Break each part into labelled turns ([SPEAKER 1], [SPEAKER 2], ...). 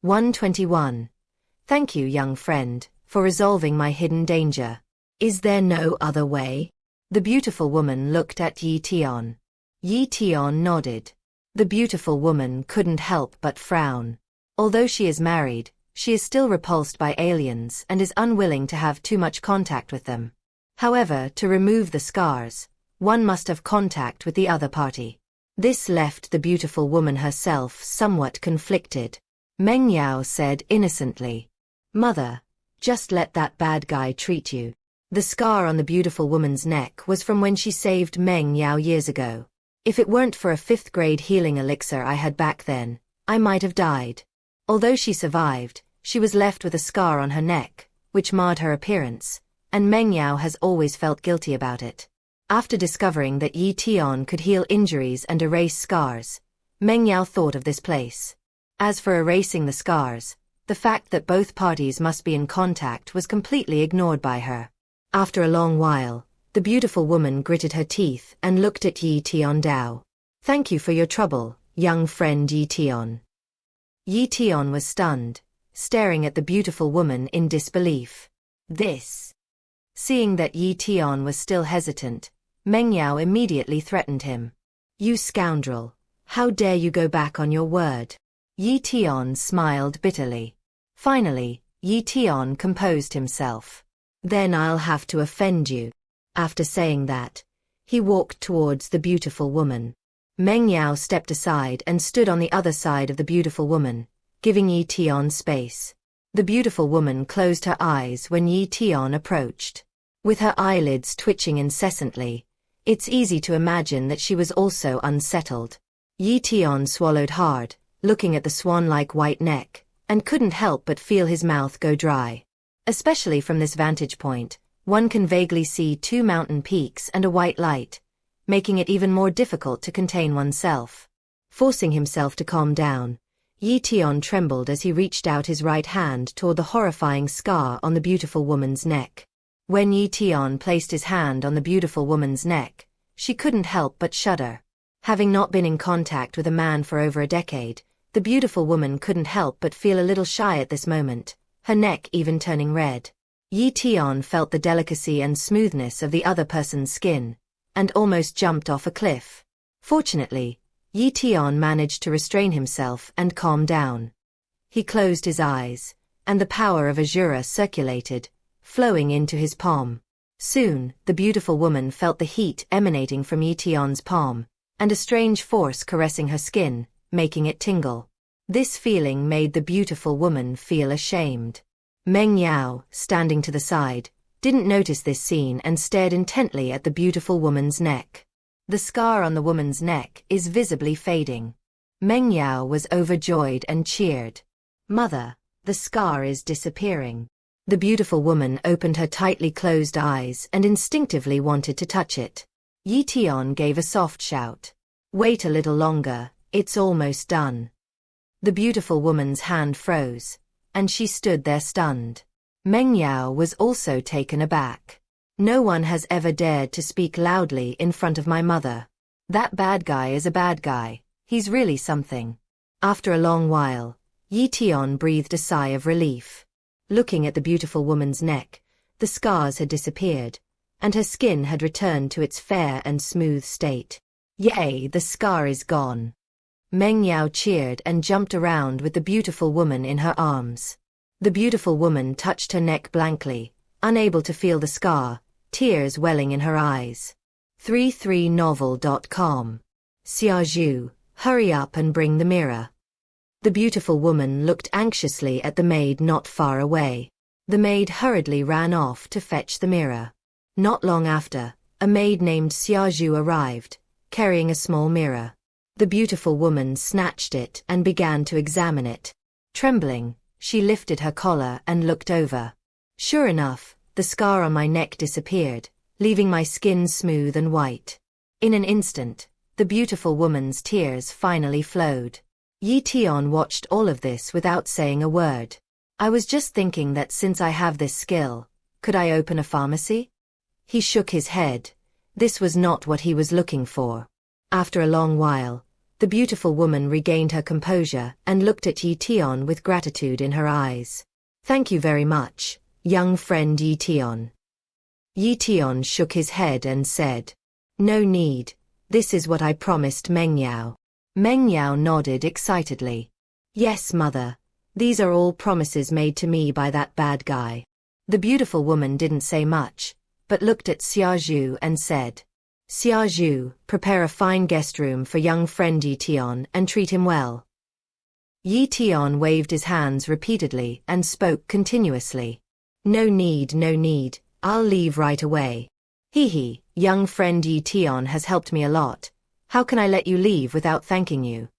[SPEAKER 1] 121. Thank you, young friend, for resolving my hidden danger. Is there no other way? The beautiful woman looked at Ye Tian. Ye Tian nodded. The beautiful woman couldn't help but frown. Although she is married, she is still repulsed by aliens and is unwilling to have too much contact with them. However, to remove the scars, one must have contact with the other party. This left the beautiful woman herself somewhat conflicted. Meng Yao said innocently, "Mother, just let that bad guy treat you." The scar on the beautiful woman's neck was from when she saved Meng Yao years ago. If it weren't for a 5th grade healing elixir I had back then, I might have died. Although she survived, she was left with a scar on her neck, which marred her appearance, and Meng Yao has always felt guilty about it. After discovering that Ye Tian could heal injuries and erase scars, Meng Yao thought of this place. As for erasing the scars, the fact that both parties must be in contact was completely ignored by her. After a long while, the beautiful woman gritted her teeth and looked at Ye Tian Dao. "Thank you for your trouble, young friend Ye Tian." Ye Tian was stunned, staring at the beautiful woman in disbelief. Seeing that Ye Tian was still hesitant, Meng Yao immediately threatened him. "You scoundrel, how dare you go back on your word?" Ye Tian smiled bitterly. Finally, Ye Tian composed himself. "Then I'll have to offend you." After saying that, he walked towards the beautiful woman. Meng Yao stepped aside and stood on the other side of the beautiful woman, giving Ye Tian space. The beautiful woman closed her eyes when Ye Tian approached. With her eyelids twitching incessantly, it's easy to imagine that she was also unsettled. Ye Tian swallowed hard, looking at the swan-like white neck, and couldn't help but feel his mouth go dry. Especially from this vantage point, one can vaguely see 2 mountain peaks and a white light, making it even more difficult to contain oneself. Forcing himself to calm down, Ye Tian trembled as he reached out his right hand toward the horrifying scar on the beautiful woman's neck. When Ye Tian placed his hand on the beautiful woman's neck, she couldn't help but shudder. Having not been in contact with a man for over a decade, the beautiful woman couldn't help but feel a little shy at this moment, her neck even turning red. Ye Tian felt the delicacy and smoothness of the other person's skin, and almost jumped off a cliff. Fortunately, Ye Tian managed to restrain himself and calm down. He closed his eyes, and the power of Asura circulated, flowing into his palm. Soon, the beautiful woman felt the heat emanating from Ye Tian's palm, and a strange force caressing her skin, making it tingle. This feeling made the beautiful woman feel ashamed. Meng Yao, standing to the side, didn't notice this scene and stared intently at the beautiful woman's neck. The scar on the woman's neck is visibly fading. Meng Yao was overjoyed and cheered. "Mother, the scar is disappearing." The beautiful woman opened her tightly closed eyes and instinctively wanted to touch it. Ye Tian gave a soft shout. "Wait a little longer, it's almost done." The beautiful woman's hand froze, and she stood there stunned. Meng Yao was also taken aback. "No one has ever dared to speak loudly in front of my mother. That bad guy is a bad guy, he's really something." After a long while, Ye Tian breathed a sigh of relief. Looking at the beautiful woman's neck, the scars had disappeared, and her skin had returned to its fair and smooth state. "Yay, the scar is gone." Meng Yao cheered and jumped around with the beautiful woman in her arms. The beautiful woman touched her neck blankly, unable to feel the scar, tears welling in her eyes. 33novel.com. Xiaozhu, hurry up and bring the mirror. The beautiful woman looked anxiously at the maid not far away. The maid hurriedly ran off to fetch the mirror. Not long after, a maid named Xiaozhu arrived, carrying a small mirror. The beautiful woman snatched it and began to examine it. Trembling, she lifted her collar and looked over. Sure enough, the scar on my neck disappeared, leaving my skin smooth and white. In an instant, the beautiful woman's tears finally flowed. Ye Tian watched all of this without saying a word. "I was just thinking that since I have this skill, could I open a pharmacy?" He shook his head. This was not what he was looking for. After a long while, the The beautiful woman regained her composure and looked at Ye Tian with gratitude in her eyes. Thank you very much, young friend Ye Tian. Ye Tian shook his head and said, No need, this is what I promised Meng Yao. Meng Yao nodded excitedly. Yes, mother, these are all promises made to me by that bad guy. The beautiful woman didn't say much, but looked at Xia Zhu and said, Xia Zhu, prepare a fine guest room for young friend Ye Tian and treat him well. Ye Tian waved his hands repeatedly and spoke continuously. No need, I'll leave right away. Hee, young friend Ye Tian has helped me a lot. How can I let you leave without thanking you?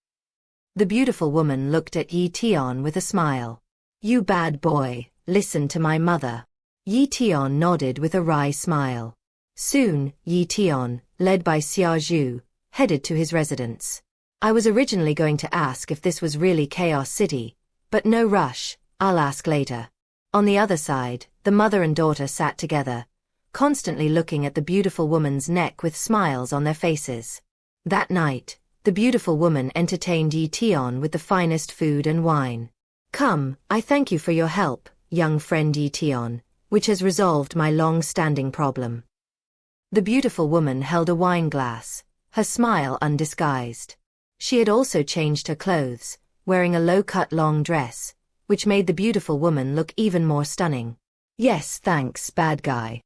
[SPEAKER 1] The beautiful woman looked at Ye Tian with a smile. You bad boy, listen to my mother. Ye Tian nodded with a wry smile. Soon, Ye Tian, led by Xia Zhu, headed to his residence. I was originally going to ask if this was really Chaos City, but no rush, I'll ask later. On the other side, the mother and daughter sat together, constantly looking at the beautiful woman's neck with smiles on their faces. That night, the beautiful woman entertained Ye Tian with the finest food and wine. Come, I thank you for your help, young friend Ye Tian, which has resolved my long-standing problem. The beautiful woman held a wine glass, her smile undisguised. She had also changed her clothes, wearing a low-cut long dress, which made the beautiful woman look even more stunning. Yes, thanks, bad guy.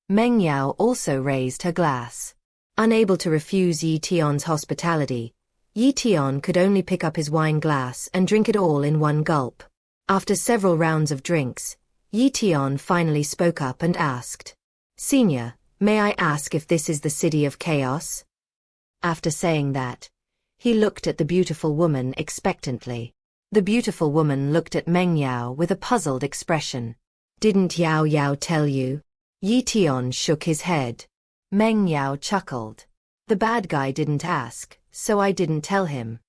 [SPEAKER 1] Meng Yao also raised her glass. Unable to refuse Ye Tian's hospitality, Ye Tian could only pick up his wine glass and drink it all in one gulp. After several rounds of drinks, Ye Tian finally spoke up and asked, Senior, may I ask if this is the city of chaos? After saying that, he looked at the beautiful woman expectantly. The beautiful woman looked at Meng Yao with a puzzled expression. Didn't Yao Yao tell you? Ye Tian shook his head. Meng Yao chuckled. The bad guy didn't ask, so I didn't tell him.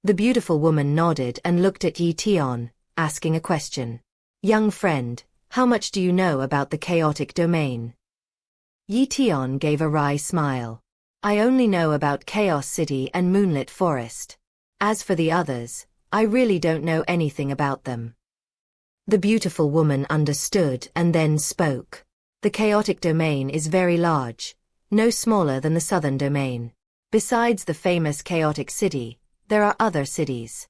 [SPEAKER 1] The beautiful woman nodded and looked at Ye Tian, asking a question. Young friend, how much do you know about the chaotic domain? Ye Tian gave a wry smile. I only know about Chaos City and Moonlit Forest. As for the others, I really don't know anything about them. The beautiful woman understood and then spoke. The chaotic domain is very large, no smaller than the southern domain. Besides the famous chaotic city, there are other cities.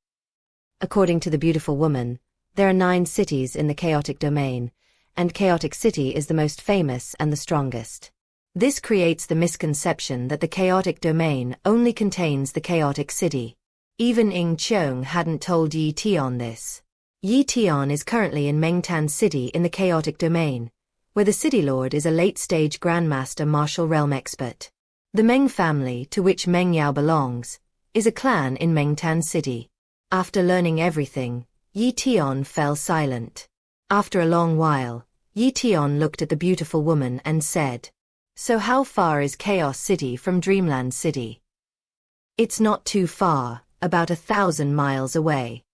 [SPEAKER 1] According to the beautiful woman, there are 9 cities in the chaotic domain, and Chaotic City is the most famous and the strongest. This creates the misconception that the chaotic domain only contains the chaotic city. Even Ying Qiong hadn't told Ye Tian this. Ye Tian is currently in Mengtan City in the chaotic domain, where the city lord is a late-stage grandmaster martial realm expert. The Meng family, to which Meng Yao belongs, is a clan in Mengtan City. After learning everything, Ye Tian fell silent. After a long while, Ye Tian looked at the beautiful woman and said, So how far is Chaos City from Dreamland City? It's not too far, about 1,000 miles away.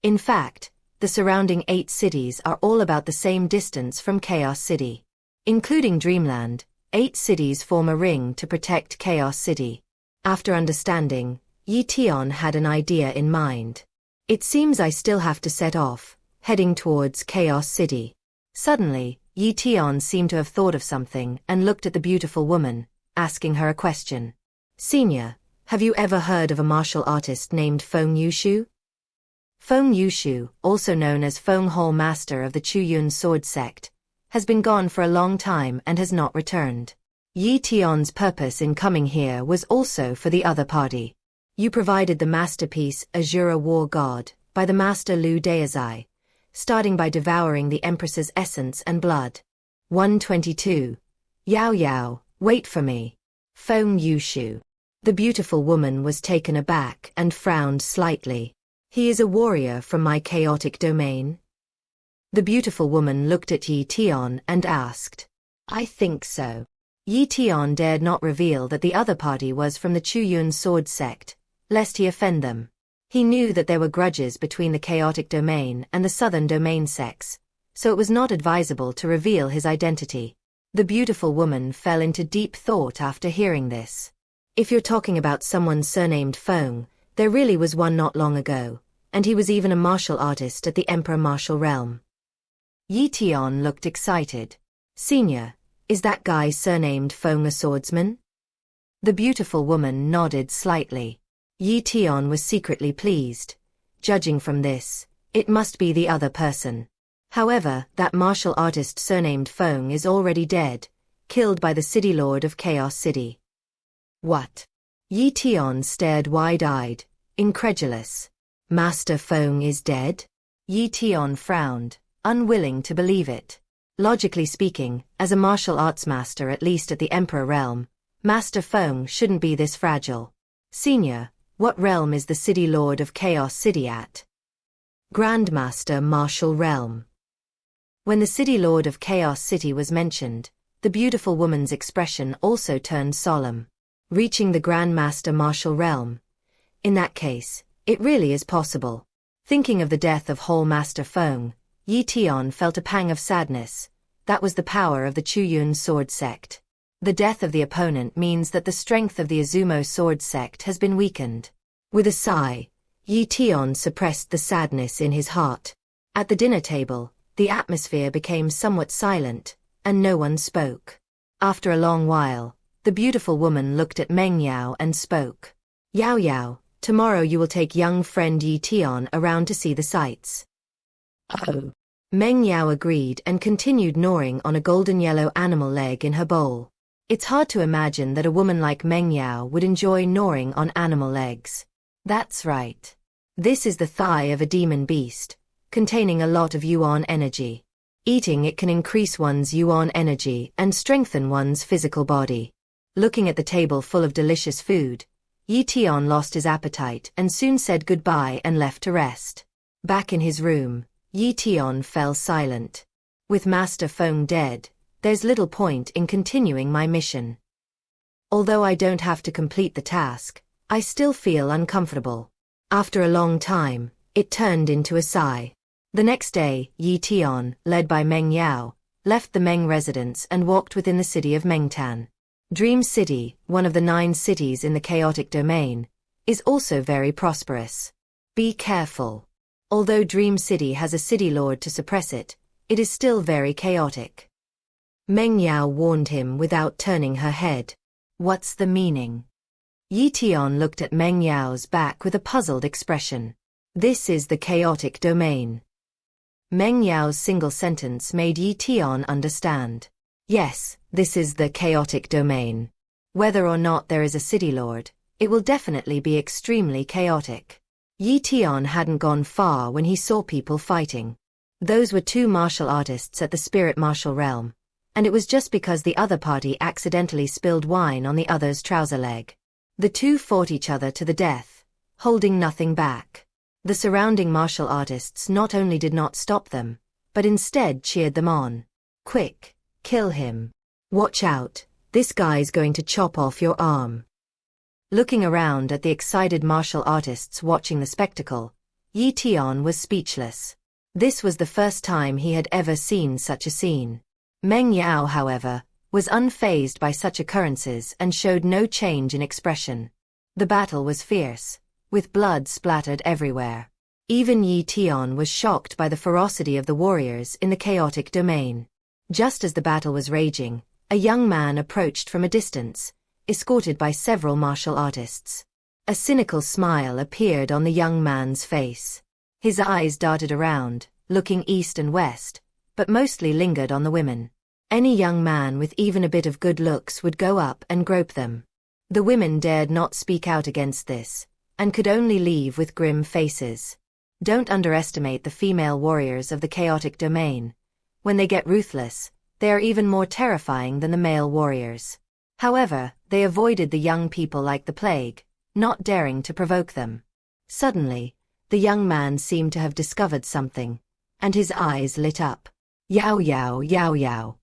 [SPEAKER 1] In fact, the surrounding 8 cities are all about the same distance from Chaos City. Including Dreamland, 8 cities form a ring to protect Chaos City. After understanding, Ye Tian had an idea in mind. It seems I still have to set off, heading towards Chaos City. Suddenly, Ye Tian seemed to have thought of something and looked at the beautiful woman, asking her a question. Senior, have you ever heard of a martial artist named Feng Yushu? Feng Yushu, also known as Feng Hall Master of the Chuyun Sword Sect, has been gone for a long time and has not returned. Ye Tian's purpose in coming here was also for the other party. You provided the masterpiece Asura War God, by the master Liu Deizai, starting by devouring the Empress's essence and blood. 122. Yao Yao, wait for me. Feng Yushu. The beautiful woman was taken aback and frowned slightly. He is a warrior from my chaotic domain? The beautiful woman looked at Ye Tian and asked. I think so. Ye Tian dared not reveal that the other party was from the Chuyun Sword Sect, lest he offend them. He knew that there were grudges between the chaotic domain and the southern domain sects, so it was not advisable to reveal his identity. The beautiful woman fell into deep thought after hearing this. If you're talking about someone surnamed Feng, there really was one not long ago, and he was even a martial artist at the Emperor Martial Realm. Ye Tian looked excited. Senior, is that guy surnamed Feng a swordsman? The beautiful woman nodded slightly. Ye Tian was secretly pleased. Judging from this, it must be the other person. However, that martial artist surnamed Feng is already dead, killed by the City Lord of Chaos City. What? Ye Tian stared wide-eyed, incredulous. Master Feng is dead? Ye Tian frowned, unwilling to believe it. Logically speaking, as a martial arts master at least at the Emperor realm, Master Feng shouldn't be this fragile. Senior, what realm is the City Lord of Chaos City at? Grandmaster Martial Realm. When the City Lord of Chaos City was mentioned, the beautiful woman's expression also turned solemn. Reaching the Grandmaster Martial Realm. In that case, it really is possible. Thinking of the death of whole Master Feng, Ye Tian felt a pang of sadness. That was the power of the Chuyun sword sect. The death of the opponent means that the strength of the Azumo sword sect has been weakened. With a sigh, Ye Tian suppressed the sadness in his heart. At the dinner table, the atmosphere became somewhat silent, and no one spoke. After a long while, the beautiful woman looked at Meng Yao and spoke. Yao Yao, tomorrow you will take young friend Ye Tian around to see the sights. Oh. Meng Yao agreed and continued gnawing on a golden yellow animal leg in her bowl. It's hard to imagine that a woman like Meng Yao would enjoy gnawing on animal legs. That's right. This is the thigh of a demon beast, containing a lot of yuan energy. Eating it can increase one's yuan energy and strengthen one's physical body. Looking at the table full of delicious food, Ye Tian lost his appetite and soon said goodbye and left to rest. Back in his room, Ye Tian fell silent. With Master Feng dead, there's little point in continuing my mission. Although I don't have to complete the task, I still feel uncomfortable. After a long time, it turned into a sigh. The next day, Ye Tian, led by Meng Yao, left the Meng residence and walked within the city of Mengtan. Dream City, one of the 9 cities in the chaotic domain, is also very prosperous. Be careful. Although Dream City has a city lord to suppress it, it is still very chaotic. Meng Yao warned him without turning her head. What's the meaning? Ye Tian looked at Meng Yao's back with a puzzled expression. This is the chaotic domain. Meng Yao's single sentence made Ye Tian understand. Yes, this is the chaotic domain. Whether or not there is a city lord, it will definitely be extremely chaotic. Ye Tian hadn't gone far when he saw people fighting. Those were 2 martial artists at the Spirit Martial Realm, and it was just because the other party accidentally spilled wine on the other's trouser leg. The 2 fought each other to the death, holding nothing back. The surrounding martial artists not only did not stop them, but instead cheered them on. Quick! Kill him. Watch out, this guy's going to chop off your arm. Looking around at the excited martial artists watching the spectacle, Ye Tian was speechless. This was the first time he had ever seen such a scene. Meng Yao, however, was unfazed by such occurrences and showed no change in expression. The battle was fierce, with blood splattered everywhere. Even Ye Tian was shocked by the ferocity of the warriors in the chaotic domain. Just as the battle was raging, a young man approached from a distance, escorted by several martial artists. A cynical smile appeared on the young man's face. His eyes darted around, looking east and west, but mostly lingered on the women. Any young man with even a bit of good looks would go up and grope them. The women dared not speak out against this, and could only leave with grim faces. Don't underestimate the female warriors of the chaotic domain. When they get ruthless, they are even more terrifying than the male warriors. However, they avoided the young people like the plague, not daring to provoke them. Suddenly, the young man seemed to have discovered something, and his eyes lit up. Yao Yao Yao Yao.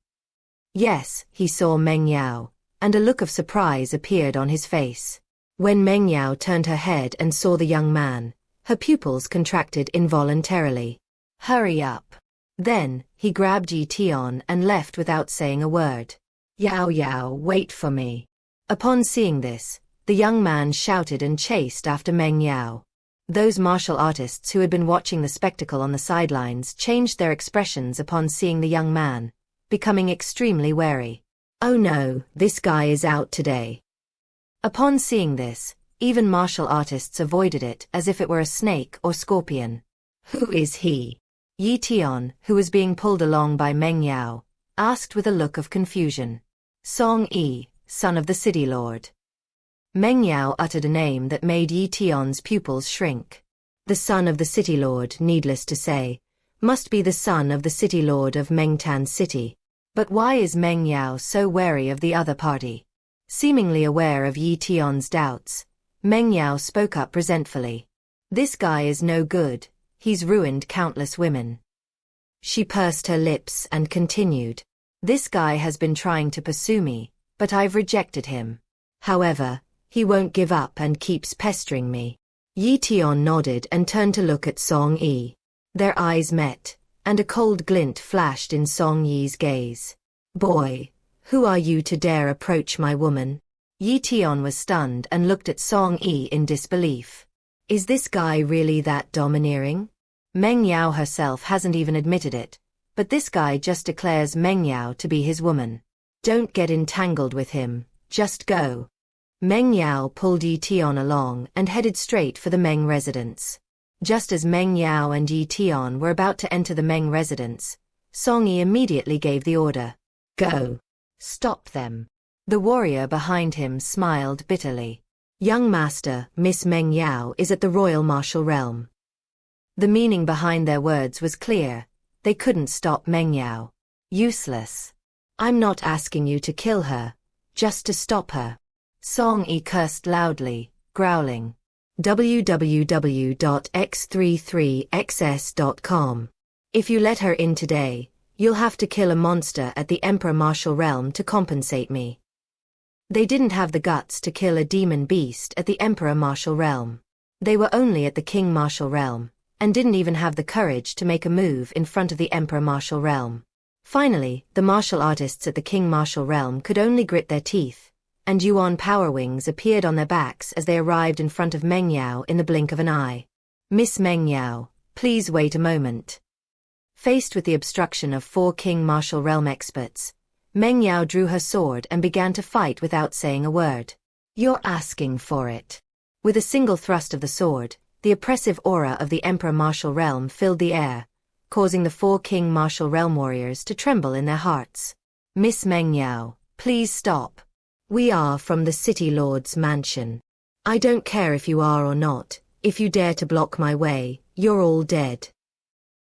[SPEAKER 1] Yes, he saw Meng Yao, and a look of surprise appeared on his face. When Meng Yao turned her head and saw the young man, her pupils contracted involuntarily. Hurry up. Then, he grabbed Ye Tian and left without saying a word. Yao Yao, wait for me. Upon seeing this, The young man shouted and chased after Meng Yao. Those martial artists who had been watching the spectacle on the sidelines changed their expressions upon seeing the young man, becoming extremely wary. Oh no, this guy is out today. Upon seeing this, even martial artists avoided it as if it were a snake or scorpion. Who is he? Ye Tian, who was being pulled along by Meng Yao, asked with a look of confusion. Song Yi, son of the city lord. Meng Yao uttered a name that made Ye Tian's pupils shrink. The son of the city lord, needless to say, must be the son of the city lord of Mengtan City. But why is Meng Yao so wary of the other party? Seemingly aware of Ye Tian's doubts, Meng Yao spoke up resentfully. This guy is no good, he's ruined countless women. She pursed her lips and continued. This guy has been trying to pursue me, but I've rejected him. However, he won't give up and keeps pestering me. Ye Tian nodded and turned to look at Song Yi. Their eyes met, and a cold glint flashed in Song Yi's gaze. Boy, who are you to dare approach my woman? Ye Tian was stunned and looked at Song Yi in disbelief. Is this guy really that domineering? Meng Yao herself hasn't even admitted it, but this guy just declares Meng Yao to be his woman. Don't get entangled with him, just go. Meng Yao pulled Ye Tian along and headed straight for the Meng residence. Just as Meng Yao and Ye Tian were about to enter the Meng residence, Song Yi immediately gave the order. Go. Stop them. The warrior behind him smiled bitterly. Young master, Miss Meng Yao is at the royal martial realm. The meaning behind their words was clear. They couldn't stop Meng Yao. Useless. I'm not asking you to kill her, just to stop her. Song Yi cursed loudly, growling. www.x33xs.com. If you let her in today, you'll have to kill a monster at the Emperor Martial Realm to compensate me. They didn't have the guts to kill a demon beast at the Emperor Martial Realm. They were only at the King Martial Realm, and didn't even have the courage to make a move in front of the Emperor Martial Realm. Finally, the martial artists at the King Martial Realm could only grit their teeth, and Yuan power wings appeared on their backs as they arrived in front of Meng Yao in the blink of an eye. Miss Meng Yao, please wait a moment. Faced with the obstruction of 4 King Martial Realm experts, Meng Yao drew her sword and began to fight without saying a word. You're asking for it. With a single thrust of the sword, the oppressive aura of the Emperor Martial Realm filled the air, causing the 4 King Martial Realm warriors to tremble in their hearts. Miss Meng Yao, please stop. We are from the City Lord's mansion. I don't care if you are or not, if you dare to block my way, you're all dead.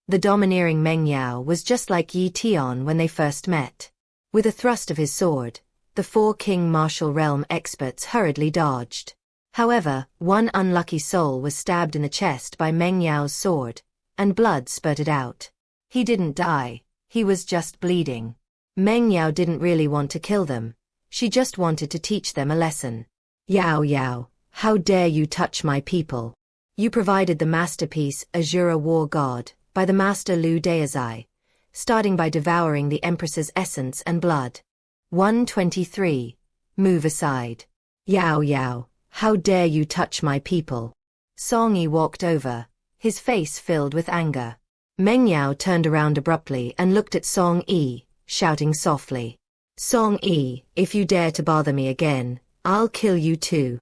[SPEAKER 1] The domineering Meng Yao was just like Ye Tian when they first met. With a thrust of his sword, the 4 King Martial Realm experts hurriedly dodged. However, one unlucky soul was stabbed in the chest by Meng Yao's sword, and blood spurted out. He didn't die, he was just bleeding. Meng Yao didn't really want to kill them. She just wanted to teach them a lesson. Yao Yao, how dare you touch my people? You provided the masterpiece Asura War God, by the master Lu Deizai, starting by devouring the Empress's essence and blood. 123. Move aside. Yao Yao, how dare you touch my people? Song Yi walked over, his face filled with anger. Meng Yao turned around abruptly and looked at Song Yi, shouting softly. Song Yi, if you dare to bother me again, I'll kill you too.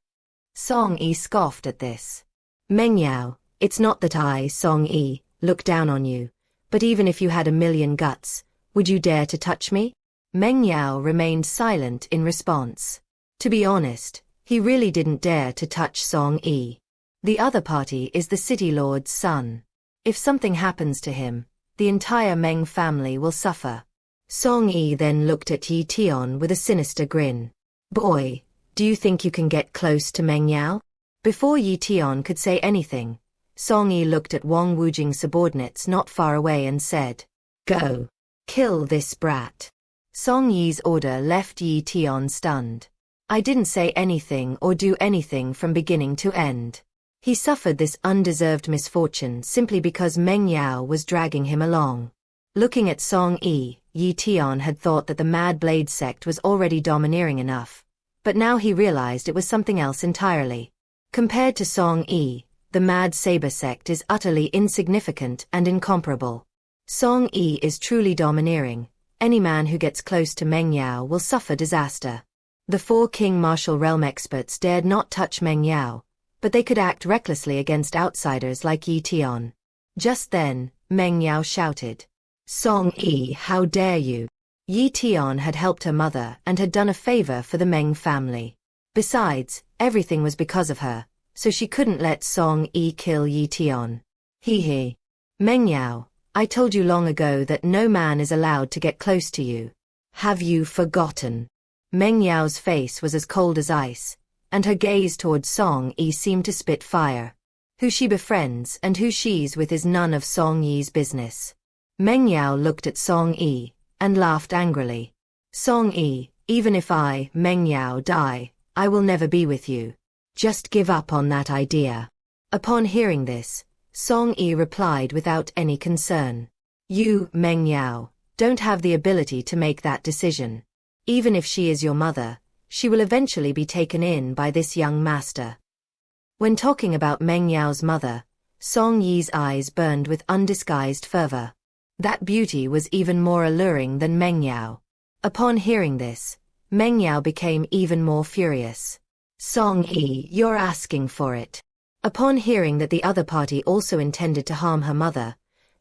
[SPEAKER 1] Song Yi scoffed at this. Meng Yao, it's not that I, Song Yi, look down on you, but even if you had 1,000,000 guts, would you dare to touch me? Meng Yao remained silent in response. To be honest, he really didn't dare to touch Song Yi. The other party is the City Lord's son. If something happens to him, the entire Meng family will suffer. Song Yi then looked at Ye Tian with a sinister grin. Boy, do you think you can get close to Meng Yao? Before Ye Tian could say anything, Song Yi looked at Wang Wujing's subordinates not far away and said, Go. Kill this brat. Song Yi's order left Ye Tian stunned. I didn't say anything or do anything from beginning to end. He suffered this undeserved misfortune simply because Meng Yao was dragging him along. Looking at Song Yi, Ye Tian had thought that the Mad Blade sect was already domineering enough, But now he realized it was something else entirely. Compared to Song Yi, the Mad Saber sect is utterly insignificant and incomparable. Song Yi is truly domineering. Any man who gets close to Meng Yao will suffer disaster. The 4 King Martial Realm experts dared not touch Meng Yao, but they could act recklessly against outsiders like Ye Tian. Just then, Meng Yao shouted, "Song Yi, how dare you!" Ye Tian had helped her mother and had done a favor for the Meng family. Besides, everything was because of her, so she couldn't let Song Yi kill Ye Tian. He. Meng Yao, I told you long ago that no man is allowed to get close to you. Have you forgotten? Meng Yao's face was as cold as ice, and her gaze towards Song Yi seemed to spit fire. Who she befriends and who she's with is none of Song Yi's business. Meng Yao looked at Song Yi and laughed angrily. Song Yi, even if I, Meng Yao, die, I will never be with you. Just give up on that idea. Upon hearing this, Song Yi replied without any concern. You, Meng Yao, don't have the ability to make that decision. Even if she is your mother, she will eventually be taken in by this young master. When talking about Meng Yao's mother, Song Yi's eyes burned with undisguised fervor. That beauty was even more alluring than Meng Yao. Upon hearing this, Meng Yao became even more furious. Song Yi, you're asking for it. Upon hearing that the other party also intended to harm her mother,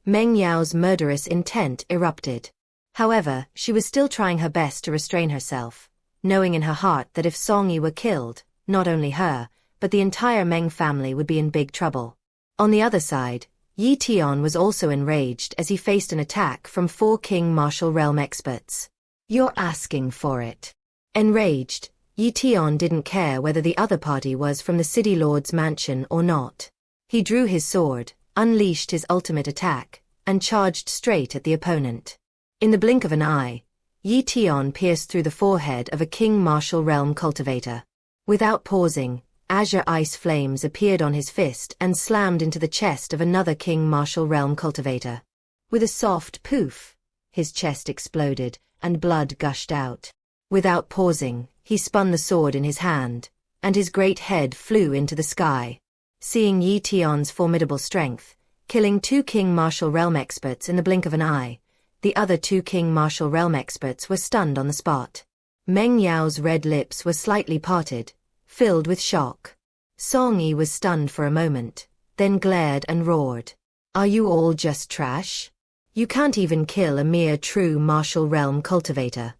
[SPEAKER 1] Meng Yao's murderous intent erupted. However, she was still trying her best to restrain herself, knowing in her heart that if Song Yi were killed, not only her, but the entire Meng family would be in big trouble. On the other side, Ye Tian was also enraged as he faced an attack from 4 King Martial Realm experts. You're asking for it. Enraged, Ye Tian didn't care whether the other party was from the City Lord's mansion or not. He drew his sword, unleashed his ultimate attack, and charged straight at the opponent. In the blink of an eye, Ye Tian pierced through the forehead of a King Martial Realm cultivator. Without pausing, azure ice flames appeared on his fist and slammed into the chest of another King Martial Realm cultivator. With a soft poof, his chest exploded, and blood gushed out. Without pausing, he spun the sword in his hand, and his great head flew into the sky. Seeing Ye Tian's formidable strength, killing 2 King Martial Realm experts in the blink of an eye, the other 2 King Martial Realm experts were stunned on the spot. Meng Yao's red lips were slightly parted, filled with shock. Song Yi was stunned for a moment, then glared and roared. Are you all just trash? You can't even kill a mere true martial realm cultivator.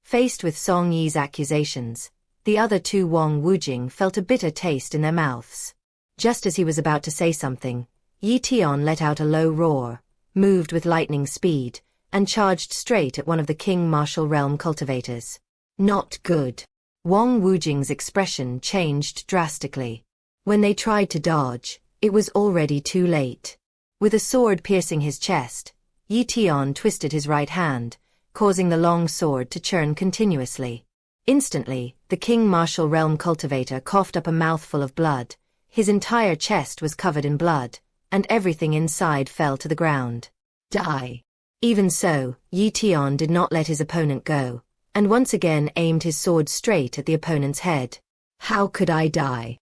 [SPEAKER 1] Faced with Song Yi's accusations, the other 2 Wong Wujing felt a bitter taste in their mouths. Just as he was about to say something, Ye Tian let out a low roar, moved with lightning speed, and charged straight at one of the King Martial Realm cultivators. Not good. Wong Wujing's expression changed drastically. When they tried to dodge, it was already too late. With a sword piercing his chest, Ye Tian twisted his right hand, causing the long sword to churn continuously. Instantly, the King Martial Realm cultivator coughed up a mouthful of blood. His entire chest was covered in blood, and everything inside fell to the ground. Die. Even so, Ye Tian did not let his opponent go, and once again aimed his sword straight at the opponent's head. How could I die?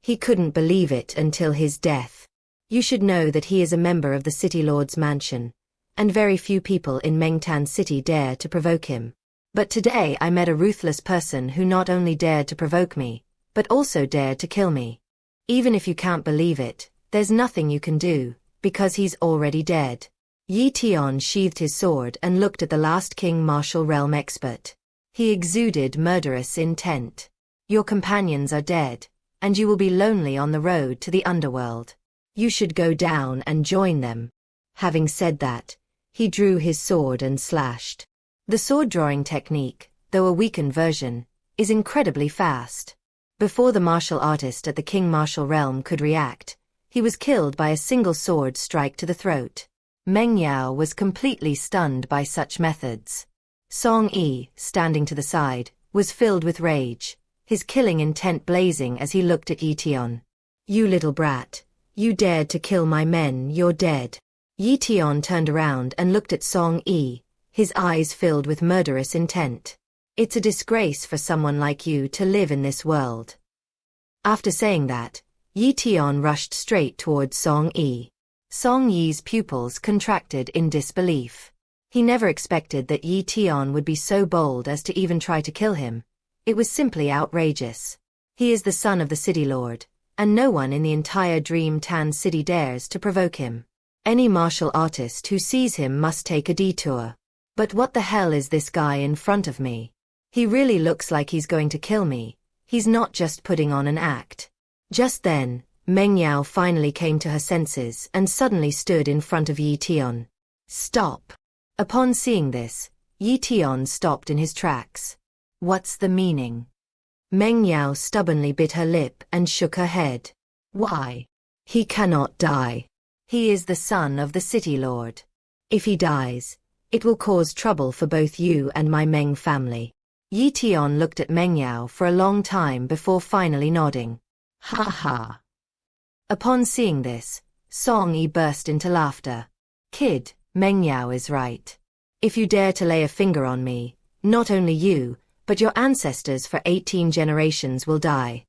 [SPEAKER 1] He couldn't believe it until his death. You should know that he is a member of the City Lord's mansion, and very few people in Mengtan City dare to provoke him. But today I met a ruthless person who not only dared to provoke me, but also dared to kill me. Even if you can't believe it, there's nothing you can do, because he's already dead. Ye Tian sheathed his sword and looked at the last King Martial Realm expert. He exuded murderous intent. Your companions are dead, and you will be lonely on the road to the underworld. You should go down and join them. Having said that, he drew his sword and slashed. The sword-drawing technique, though a weakened version, is incredibly fast. Before the martial artist at the King Martial Realm could react, he was killed by a single sword strike to the throat. Meng Yao was completely stunned by such methods. Song Yi, standing to the side, was filled with rage, his killing intent blazing as he looked at Ye Tian. You little brat, you dared to kill my men, you're dead. Ye Tian turned around and looked at Song Yi, his eyes filled with murderous intent. It's a disgrace for someone like you to live in this world. After saying that, Ye Tian rushed straight towards Song Yi. Song Yi's pupils contracted in disbelief. He never expected that Ye Tian would be so bold as to even try to kill him. It was simply outrageous. He is the son of the city lord, and no one in the entire Dream Tan city dares to provoke him. Any martial artist who sees him must take a detour. But what the hell is this guy in front of me? He really looks like he's going to kill me. He's not just putting on an act. Just then, Meng Yao finally came to her senses and suddenly stood in front of Ye Tian. Stop! Upon seeing this, Ye Tian stopped in his tracks. What's the meaning? Meng Yao stubbornly bit her lip and shook her head. Why? He cannot die. He is the son of the city lord. If he dies, it will cause trouble for both you and my Meng family. Ye Tian looked at Meng Yao for a long time before finally nodding. Ha ha. Upon seeing this, Song Yi burst into laughter. Kid, Meng Yao is right. If you dare to lay a finger on me, not only you, but your ancestors for 18 generations will die.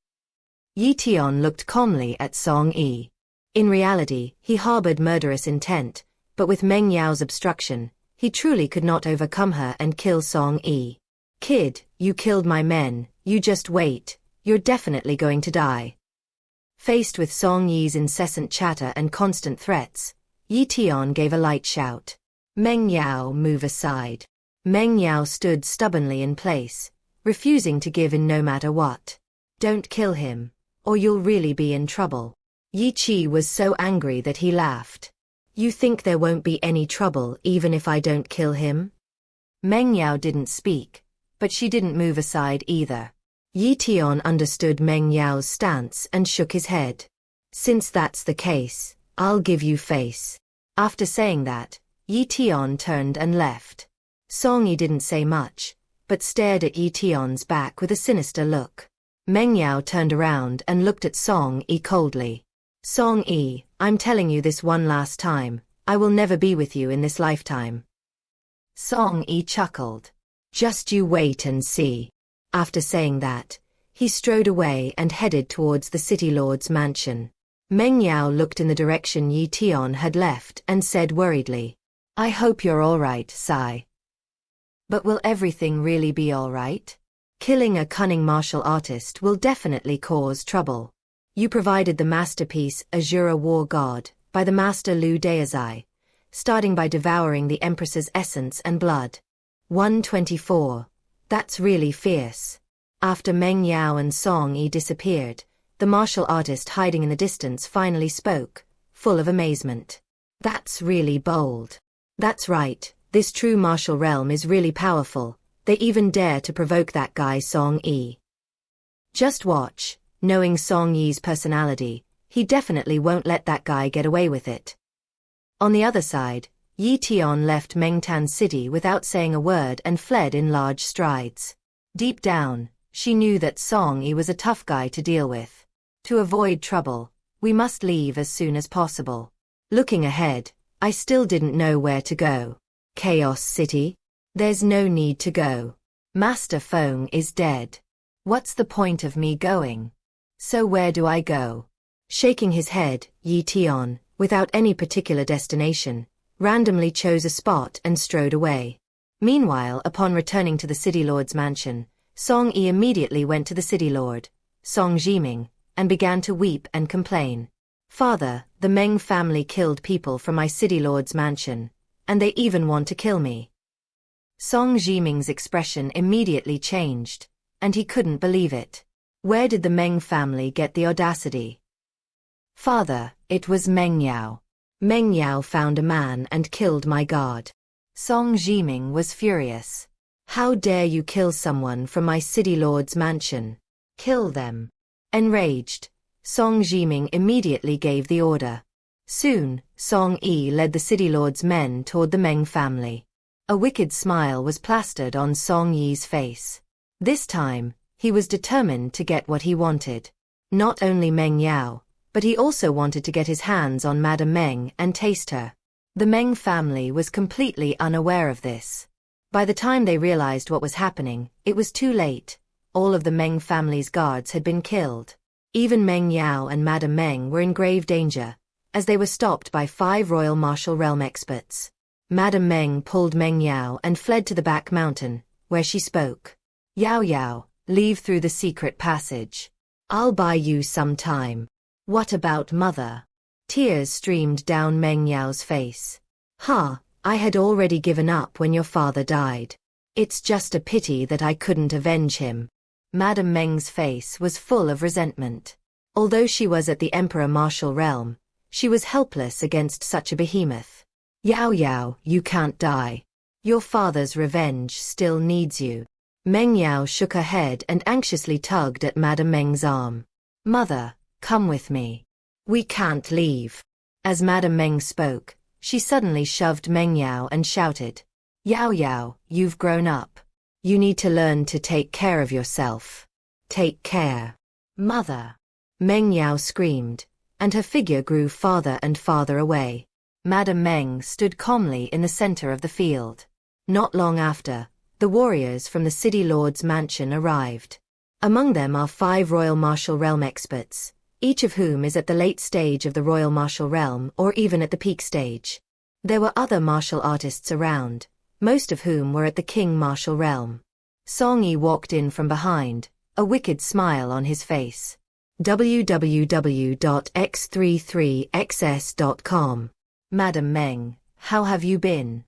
[SPEAKER 1] Ye Tian looked calmly at Song Yi. In reality, he harbored murderous intent, but with Meng Yao's obstruction, he truly could not overcome her and kill Song Yi. Kid, you killed my men, you just wait, you're definitely going to die. Faced with Song Yi's incessant chatter and constant threats, Ye Tian gave a light shout. Meng Yao, move aside. Meng Yao stood stubbornly in place, refusing to give in no matter what. Don't kill him, or you'll really be in trouble. Yi Qi was so angry that he laughed. You think there won't be any trouble even if I don't kill him? Meng Yao didn't speak, but she didn't move aside either. Ye Tian understood Meng Yao's stance and shook his head. Since that's the case, I'll give you face. After saying that, Ye Tian turned and left. Song Yi didn't say much, but stared at Ye Tian's back with a sinister look. Meng Yao turned around and looked at Song Yi coldly. Song Yi, I'm telling you this one last time, I will never be with you in this lifetime. Song Yi chuckled. Just you wait and see. After saying that, he strode away and headed towards the city lord's mansion. Meng Yao looked in the direction Ye Tian had left and said worriedly, I hope you're all right, Sai. But will everything really be all right? Killing a cunning martial artist will definitely cause trouble. You provided the masterpiece Asura War God by the master Lu Deizai, starting by devouring the Empress's essence and blood. 124. That's really fierce. After Meng Yao and Song Yi disappeared, the martial artist hiding in the distance finally spoke, full of amazement. That's really bold. That's right, this true martial realm is really powerful. They even dare to provoke that guy Song Yi. Just watch, knowing Song Yi's personality, he definitely won't let that guy get away with it. On the other side, Ye Tian left Mengtan City without saying a word and fled in large strides. Deep down, she knew that Song Yi was a tough guy to deal with. To avoid trouble, we must leave as soon as possible. Looking ahead, I still didn't know where to go. Chaos City? There's no need to go. Master Feng is dead. What's the point of me going? So where do I go? Shaking his head, Ye Tian, without any particular destination, randomly chose a spot and strode away. Meanwhile, upon returning to the city lord's mansion, Song Yi immediately went to the city lord, Song Jiming, and began to weep and complain. Father, the Meng family killed people from my city lord's mansion, and they even want to kill me. Song Jiming's expression immediately changed, and he couldn't believe it. Where did the Meng family get the audacity? Father, it was Meng Yao. Meng Yao found a man and killed my guard. Song Jiming was furious. How dare you kill someone from my city lord's mansion? Kill them. Enraged, Song Jiming immediately gave the order. Soon, Song Yi led the city lord's men toward the Meng family. A wicked smile was plastered on Song Yi's face. This time, he was determined to get what he wanted. Not only Meng Yao, but he also wanted to get his hands on Madame Meng and taste her. The Meng family was completely unaware of this. By the time they realized what was happening, it was too late. All of the Meng family's guards had been killed. Even Meng Yao and Madame Meng were in grave danger, as they were stopped by 5 royal martial realm experts. Madame Meng pulled Meng Yao and fled to the back mountain, where she spoke. Yao Yao, leave through the secret passage. I'll buy you some time. What about mother? Tears streamed down Meng Yao's face. I had already given up when your father died. It's just a pity that I couldn't avenge him. Madame Meng's face was full of resentment. Although she was at the Emperor Martial Realm, she was helpless against such a behemoth. Yao Yao, you can't die. Your father's revenge still needs you. Meng Yao shook her head and anxiously tugged at Madame Meng's arm. Mother, come with me. We can't leave. As Madame Meng spoke, she suddenly shoved Meng Yao and shouted. Yao Yao, you've grown up. You need to learn to take care of yourself. Take care. Mother. Meng Yao screamed, and her figure grew farther and farther away. Madame Meng stood calmly in the center of the field. Not long after, the warriors from the city lord's mansion arrived. Among them are 5 royal martial realm experts, each of whom is at the late stage of the royal martial realm or even at the peak stage. There were other martial artists around, most of whom were at the king martial realm. Song Yi walked in from behind, a wicked smile on his face. www.x33xs.com. Madame Meng, how have you been?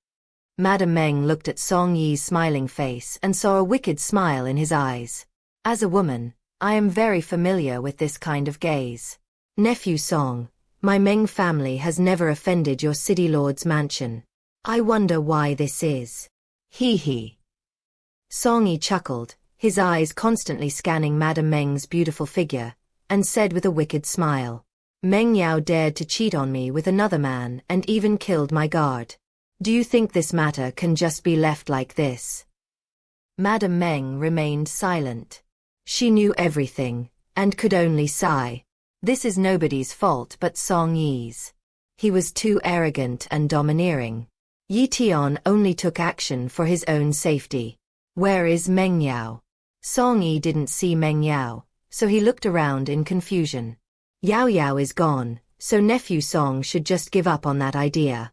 [SPEAKER 1] Madame Meng looked at Song Yi's smiling face and saw a wicked smile in his eyes. As a woman, I am very familiar with this kind of gaze. Nephew Song, my Meng family has never offended your city lord's mansion. I wonder why this is. Hee hee. Song Yi chuckled, his eyes constantly scanning Madame Meng's beautiful figure, and said with a wicked smile. Meng Yao dared to cheat on me with another man and even killed my guard. Do you think this matter can just be left like this? Madame Meng remained silent. She knew everything, and could only sigh. This is nobody's fault but Song Yi's. He was too arrogant and domineering. Ye Tian only took action for his own safety. Where is Meng Yao? Song Yi didn't see Meng Yao, so he looked around in confusion. Yao Yao is gone, so nephew Song should just give up on that idea.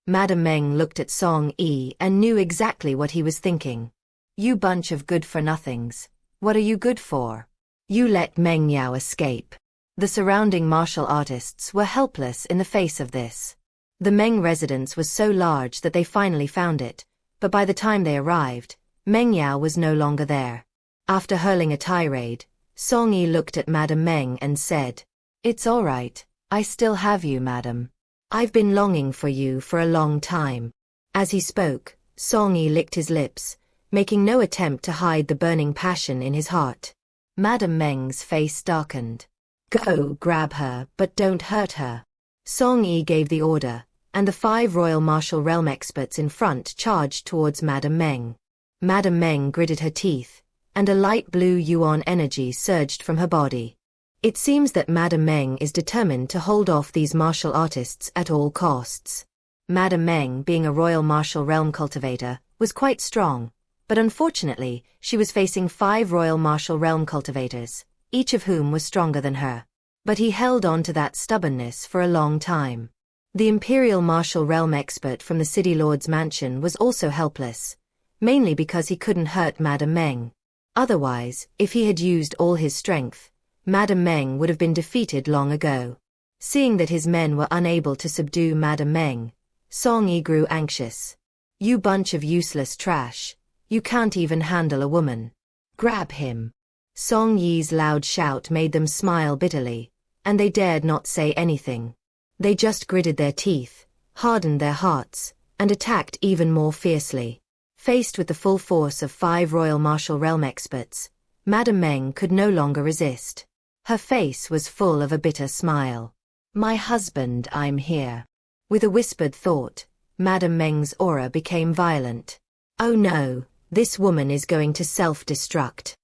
[SPEAKER 1] Madame Meng looked at Song Yi and knew exactly what he was thinking. You bunch of good-for-nothings. What are you good for? You let Meng Yao escape. The surrounding martial artists were helpless in the face of this. The Meng residence was so large that they finally found it, but by the time they arrived, Meng Yao was no longer there. After hurling a tirade, Song Yi looked at Madame Meng and said, It's all right, I still have you, madam. I've been longing for you for a long time. As he spoke, Song Yi licked his lips, making no attempt to hide the burning passion in his heart. Madame Meng's face darkened. Go grab her, but don't hurt her. Song Yi gave the order, and the 5 royal martial realm experts in front charged towards Madame Meng. Madame Meng gritted her teeth, and a light blue yuan energy surged from her body. It seems that Madame Meng is determined to hold off these martial artists at all costs. Madame Meng, being a royal martial realm cultivator, was quite strong, but unfortunately, she was facing 5 royal martial realm cultivators, each of whom was stronger than her. But he held on to that stubbornness for a long time. The imperial martial realm expert from the city lord's mansion was also helpless, mainly because he couldn't hurt Madame Meng. Otherwise, if he had used all his strength, Madame Meng would have been defeated long ago. Seeing that his men were unable to subdue Madame Meng, Song Yi grew anxious. You bunch of useless trash. You can't even handle a woman. Grab him. Song Yi's loud shout made them smile bitterly, and they dared not say anything. They just gritted their teeth, hardened their hearts, and attacked even more fiercely. Faced with the full force of 5 royal martial realm experts, Madame Meng could no longer resist. Her face was full of a bitter smile. My husband, I'm here. With a whispered thought, Madame Meng's aura became violent. Oh no, this woman is going to self-destruct.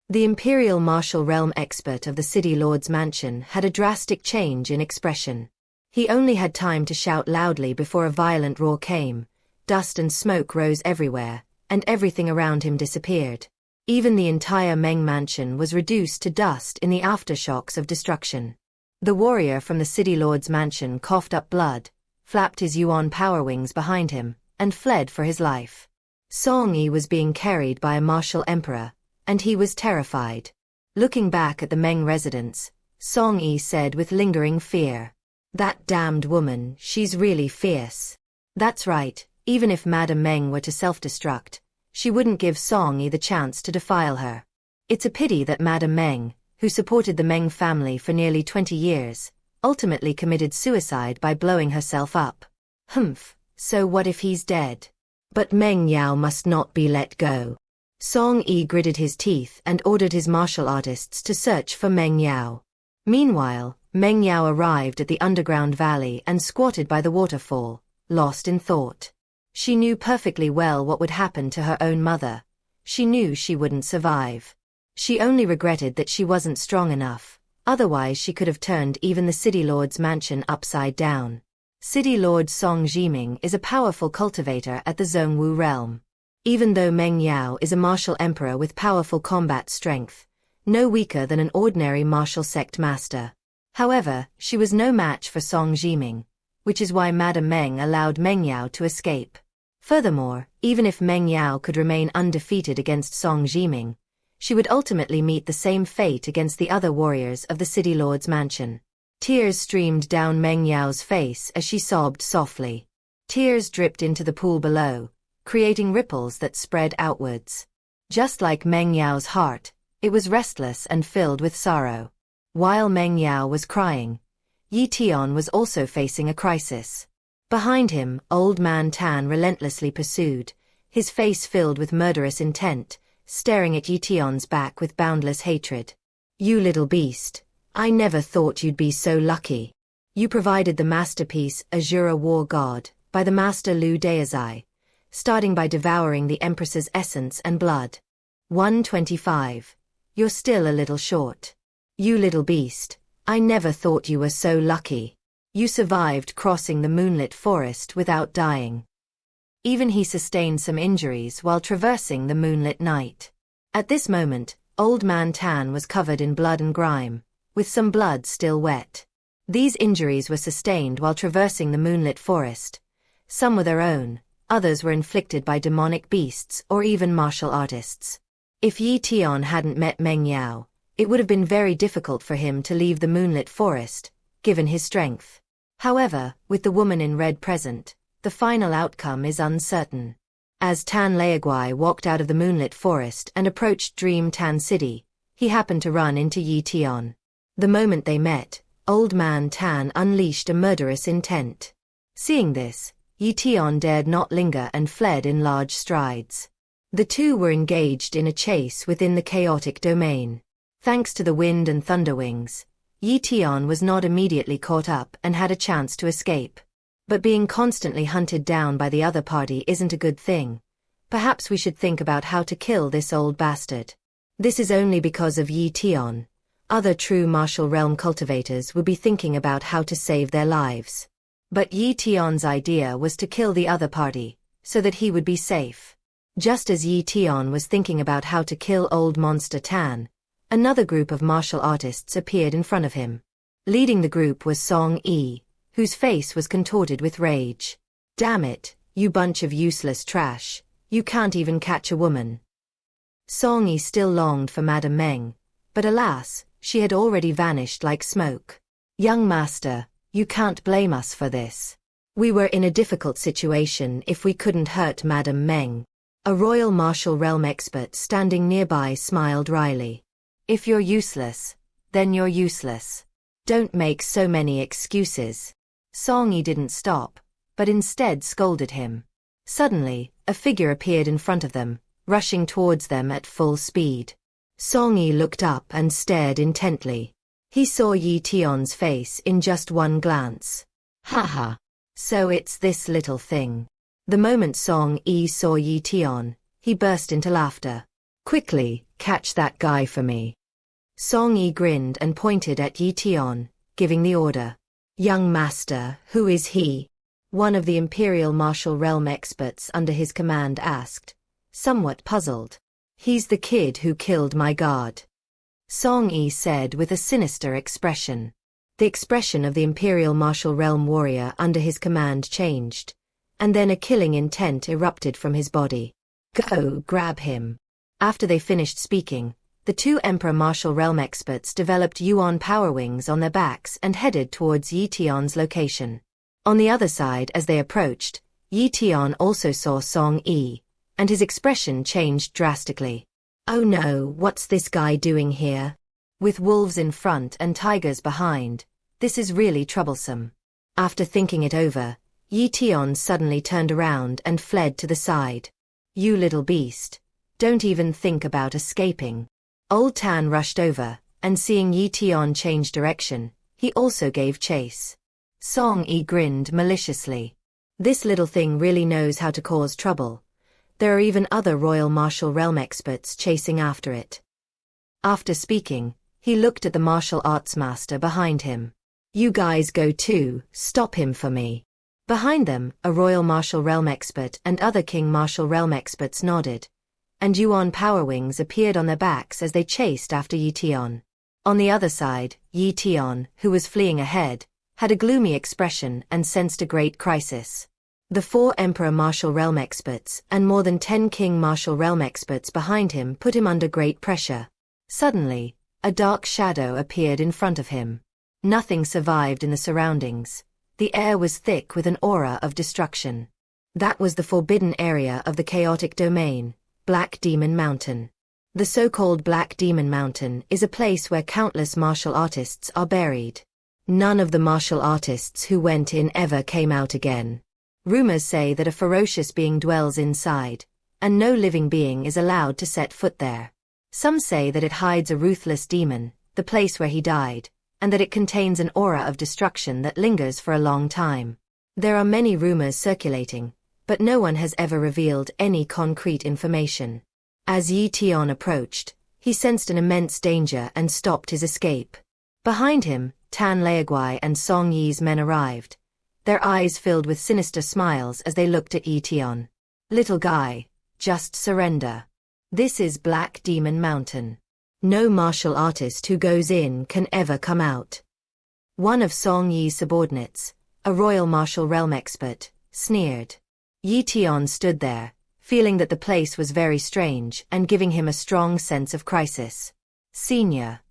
[SPEAKER 1] The imperial martial realm expert of the city lord's mansion had a drastic change in expression. He only had time to shout loudly before a violent roar came, dust and smoke rose everywhere, and everything around him disappeared. Even the entire Meng mansion was reduced to dust in the aftershocks of destruction. The warrior from the city lord's mansion coughed up blood, flapped his yuan power wings behind him, and fled for his life. Song Yi was being carried by a martial emperor, and he was terrified. Looking back at the Meng residence, Song Yi said with lingering fear, "That damned woman, she's really fierce." That's right, even if Madame Meng were to self-destruct, she wouldn't give Song Yi the chance to defile her. It's a pity that Madame Meng, who supported the Meng family for nearly 20 years, ultimately committed suicide by blowing herself up. Humph, so what if he's dead? But Meng Yao must not be let go. Song Yi gritted his teeth and ordered his martial artists to search for Meng Yao. Meanwhile, Meng Yao arrived at the underground valley and squatted by the waterfall, lost in thought. She knew perfectly well what would happen to her own mother. She knew she wouldn't survive. She only regretted that she wasn't strong enough, otherwise she could have turned even the city lord's mansion upside down. City Lord Song Jiming is a powerful cultivator at the Zhongwu realm. Even though Meng Yao is a martial emperor with powerful combat strength, no weaker than an ordinary martial sect master. However, she was no match for Song Jiming, which is why Madame Meng allowed Meng Yao to escape. Furthermore, even if Meng Yao could remain undefeated against Song Jiming, she would ultimately meet the same fate against the other warriors of the city lord's mansion. Tears streamed down Meng Yao's face as she sobbed softly. Tears dripped into the pool below, creating ripples that spread outwards. Just like Meng Yao's heart, it was restless and filled with sorrow. While Meng Yao was crying, Ye Tian was also facing a crisis. Behind him, Old Man Tan relentlessly pursued, his face filled with murderous intent, staring at Ye Tian's back with boundless hatred. "You little beast. I never thought you'd be so lucky. You provided the masterpiece Asura War God, by the master Liu Daozai, starting by devouring the Empress's essence and blood. 125. You're still a little short. You little beast, I never thought you were so lucky. You survived crossing the moonlit forest without dying." Even he sustained some injuries while traversing the moonlit night. At this moment, Old Man Tan was covered in blood and grime, with some blood still wet. These injuries were sustained while traversing the moonlit forest. Some were their own, others were inflicted by demonic beasts or even martial artists. If Ye Tian hadn't met Meng Yao, it would have been very difficult for him to leave the moonlit forest, given his strength. However, with the woman in red present, the final outcome is uncertain. As Tan Leaguai walked out of the moonlit forest and approached Dream Tan City, he happened to run into Ye Tian. The moment they met, Old Man Tan unleashed a murderous intent. Seeing this, Ye Tian dared not linger and fled in large strides. The two were engaged in a chase within the chaotic domain. Thanks to the wind and thunder wings, Ye Tian was not immediately caught up and had a chance to escape. But being constantly hunted down by the other party isn't a good thing. Perhaps we should think about how to kill this old bastard. This is only because of Ye Tian. Other true martial realm cultivators would be thinking about how to save their lives. But Ye Tian's idea was to kill the other party, so that he would be safe. Just as Ye Tian was thinking about how to kill old monster Tan, another group of martial artists appeared in front of him. Leading the group was Song Yi, whose face was contorted with rage. "Damn it, you bunch of useless trash, you can't even catch a woman." Song Yi still longed for Madame Meng, but alas, she had already vanished like smoke. "Young master, you can't blame us for this. We were in a difficult situation if we couldn't hurt Madame Meng." A royal martial realm expert standing nearby smiled wryly. "If you're useless, then you're useless. Don't make so many excuses." Song Yi didn't stop, but instead scolded him. Suddenly, a figure appeared in front of them, rushing towards them at full speed. Song Yi looked up and stared intently. He saw Ye Tian's face in just one glance. "Haha. So it's this little thing." The moment Song Yi saw Ye Tian, he burst into laughter. "Quickly, catch that guy for me." Song Yi grinned and pointed at Ye Tian, giving the order. "Young master, who is he?" One of the Imperial Martial Realm experts under his command asked, somewhat puzzled. He's the kid who killed my guard, Song Yi said with a sinister expression. The expression of the Imperial Martial Realm warrior under his command changed, and then a killing intent erupted from his body. Go, grab him. After they finished speaking, the two Emperor Martial Realm experts developed Yuan power wings on their backs and headed towards Ye Tian's location. On the other side, as they approached, Ye Tian also saw Song Yi, and his expression changed drastically. Oh no, what's this guy doing here? With wolves in front and tigers behind, this is really troublesome. After thinking it over, Ye Tian suddenly turned around and fled to the side. You little beast. Don't even think about escaping. Old Tan rushed over, and seeing Ye Tian change direction, he also gave chase. Song Yi grinned maliciously. This little thing really knows how to cause trouble. There are even other Royal Martial Realm experts chasing after it. After speaking, he looked at the martial arts master behind him. You guys go too, stop him for me. Behind them, a Royal Martial Realm expert and other King Martial Realm experts nodded, and Yuan power wings appeared on their backs as they chased after Ye Tian. On the other side, Ye Tian, who was fleeing ahead, had a gloomy expression and sensed a great crisis. The 4 Emperor Martial Realm experts and more than 10 King Martial Realm experts behind him put him under great pressure. Suddenly, a dark shadow appeared in front of him. Nothing survived in the surroundings. The air was thick with an aura of destruction. That was the forbidden area of the chaotic domain, Black Demon Mountain. The so-called Black Demon Mountain is a place where countless martial artists are buried. None of the martial artists who went in ever came out again. Rumors say that a ferocious being dwells inside, and no living being is allowed to set foot there. Some say that it hides a ruthless demon, the place where he died, and that it contains an aura of destruction that lingers for a long time. There are many rumors circulating, but no one has ever revealed any concrete information. As Ye Tian approached, he sensed an immense danger and stopped his escape. Behind him, Tan Leaguai and Song Yi's men arrived, their eyes filled with sinister smiles as they looked at Ye Tian. Little guy, just surrender. This is Black Demon Mountain. No martial artist who goes in can ever come out. One of Song Yi's subordinates, a Royal Martial Realm expert, sneered. Ye Tian stood there, feeling that the place was very strange and giving him a strong sense of crisis. Senior.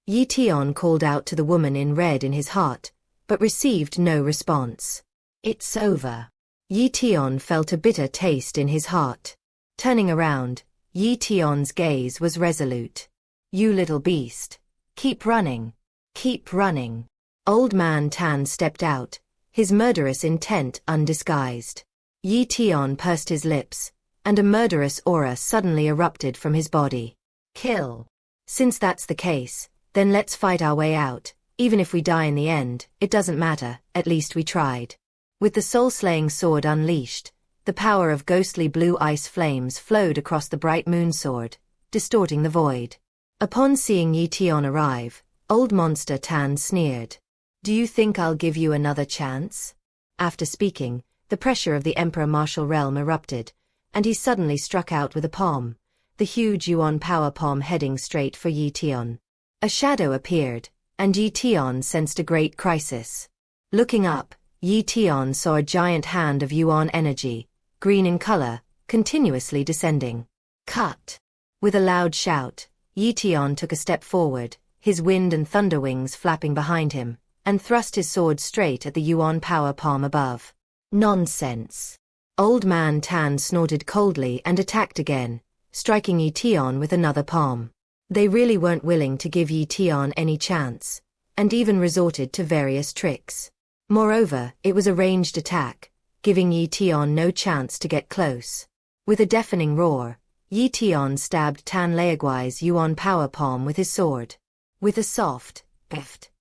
[SPEAKER 1] Ye Tian called out to the woman in red in his heart, but received no response. It's over. Ye Tian felt a bitter taste in his heart. Turning around, Ye Tian's gaze was resolute. You little beast. Keep running. Keep running. Old Man Tan stepped out, his murderous intent undisguised. Ye Tian pursed his lips, and a murderous aura suddenly erupted from his body. Kill. Since that's the case, then let's fight our way out. Even if we die in the end, it doesn't matter, at least we tried. With the soul-slaying sword unleashed, the power of ghostly blue ice flames flowed across the bright moon sword, distorting the void. Upon seeing Ye Tian arrive, Old Monster Tan sneered. Do you think I'll give you another chance? After speaking, the pressure of the Emperor Martial Realm erupted, and he suddenly struck out with a palm, the huge Yuan power palm heading straight for Ye Tian. A shadow appeared, and Ye Tian sensed a great crisis. Looking up, Ye Tian saw a giant hand of Yuan energy, green in color, continuously descending. Cut! With a loud shout, Ye Tian took a step forward, his wind and thunder wings flapping behind him, and thrust his sword straight at the Yuan power palm above. Nonsense! Old Man Tan snorted coldly and attacked again, striking Ye Tian with another palm. They really weren't willing to give Ye Tian any chance, and even resorted to various tricks. Moreover, it was a ranged attack, giving Ye Tian no chance to get close. With a deafening roar, Ye Tian stabbed Tan Leaguai's Yuan power palm with his sword. With a soft, "Bift,"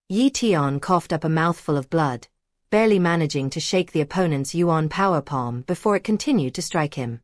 [SPEAKER 1] Ye Tian coughed up a mouthful of blood, barely managing to shake the opponent's Yuan power palm before it continued to strike him.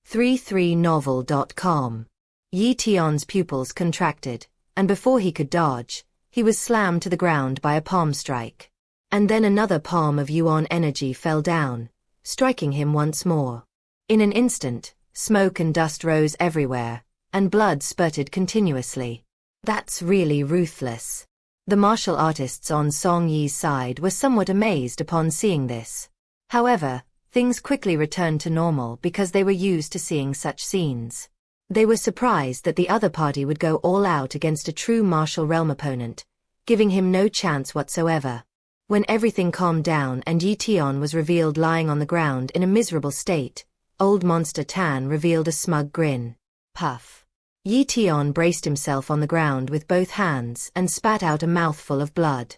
[SPEAKER 1] 33novel.com. Ye Tian's pupils contracted, and before he could dodge, he was slammed to the ground by a palm strike. And then another palm of Yuan energy fell down, striking him once more. In an instant, smoke and dust rose everywhere, and blood spurted continuously. That's really ruthless. The martial artists on Song Yi's side were somewhat amazed upon seeing this. However, things quickly returned to normal because they were used to seeing such scenes. They were surprised that the other party would go all out against a true martial realm opponent, giving him no chance whatsoever. When everything calmed down and Ye Tian was revealed lying on the ground in a miserable state, old monster Tan revealed a smug grin. Puff. Ye Tian braced himself on the ground with both hands and spat out a mouthful of blood.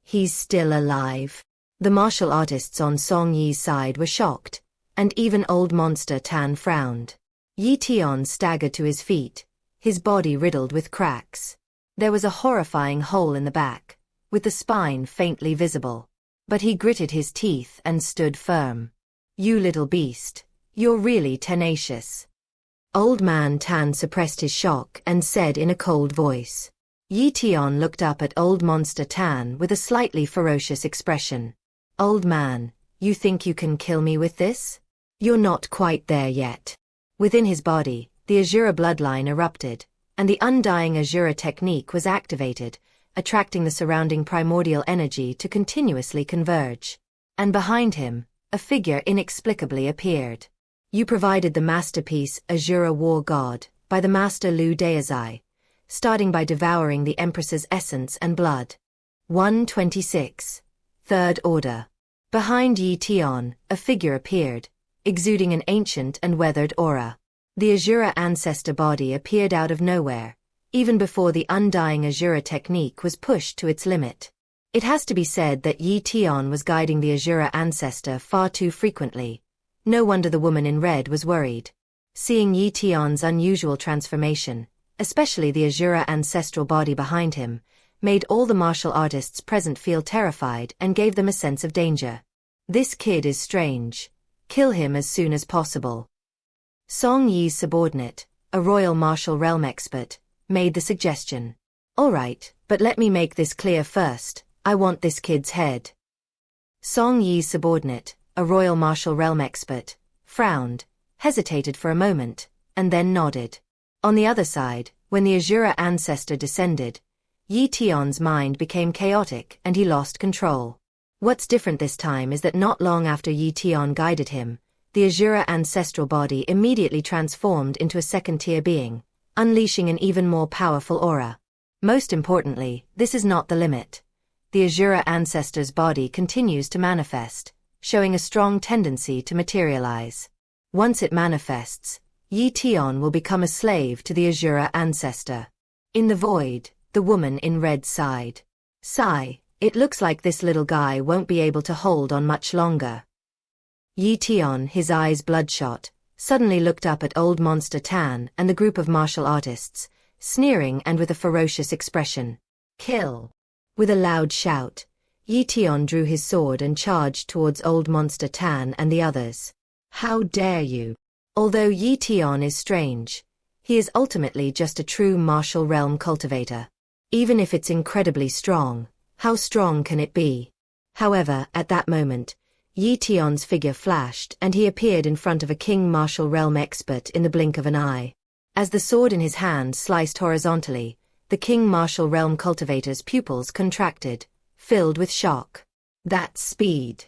[SPEAKER 1] He's still alive. The martial artists on Song Yi's side were shocked, and even old monster Tan frowned. Ye Tian staggered to his feet, his body riddled with cracks. There was a horrifying hole in the back, with the spine faintly visible. But he gritted his teeth and stood firm. You little beast, you're really tenacious. Old man Tan suppressed his shock and said in a cold voice. Ye Tian looked up at old monster Tan with a slightly ferocious expression. Old man, you think you can kill me with this? You're not quite there yet. Within his body, the Asura bloodline erupted, and the undying Asura technique was activated, attracting the surrounding primordial energy to continuously converge. And behind him, a figure inexplicably appeared. You provided the masterpiece Asura War God, by the master Lu Deizai, starting by devouring the Empress's essence and blood. 126. Third Order. Behind Ye Tian, a figure appeared, exuding an ancient and weathered aura. The Asura ancestor body appeared out of nowhere, even before the undying Asura technique was pushed to its limit. It has to be said that Ye Tian was guiding the Asura ancestor far too frequently. No wonder the woman in red was worried. Seeing Ye Tian's unusual transformation, especially the Asura ancestral body behind him, made all the martial artists present feel terrified and gave them a sense of danger. This kid is strange. Kill him as soon as possible. Song Yi's subordinate, a royal martial realm expert, made the suggestion. All right, but let me make this clear first. I want this kid's head. Song Yi's subordinate, a royal martial realm expert, frowned, hesitated for a moment, and then nodded. On the other side, when the Asura ancestor descended, Ye Tian's mind became chaotic and he lost control. What's different this time is that not long after Ye Tian guided him, the Asura ancestral body immediately transformed into a second-tier being, unleashing an even more powerful aura. Most importantly, this is not the limit. The Asura ancestor's body continues to manifest, showing a strong tendency to materialize. Once it manifests, Ye Tian will become a slave to the Asura ancestor. In the void, the woman in red sighed. Sigh, it looks like this little guy won't be able to hold on much longer. Ye Tian, his eyes bloodshot, suddenly looked up at old monster Tan and the group of martial artists, sneering and with a ferocious expression. Kill! With a loud shout, Ye Tian drew his sword and charged towards old monster Tan and the others. How dare you! Although Ye Tian is strange, he is ultimately just a true martial realm cultivator. Even if it's incredibly strong, how strong can it be? However, at that moment, Ye Tian's figure flashed and he appeared in front of a king martial realm expert in the blink of an eye. As the sword in his hand sliced horizontally, the king martial realm cultivator's pupils contracted, filled with shock. That's speed.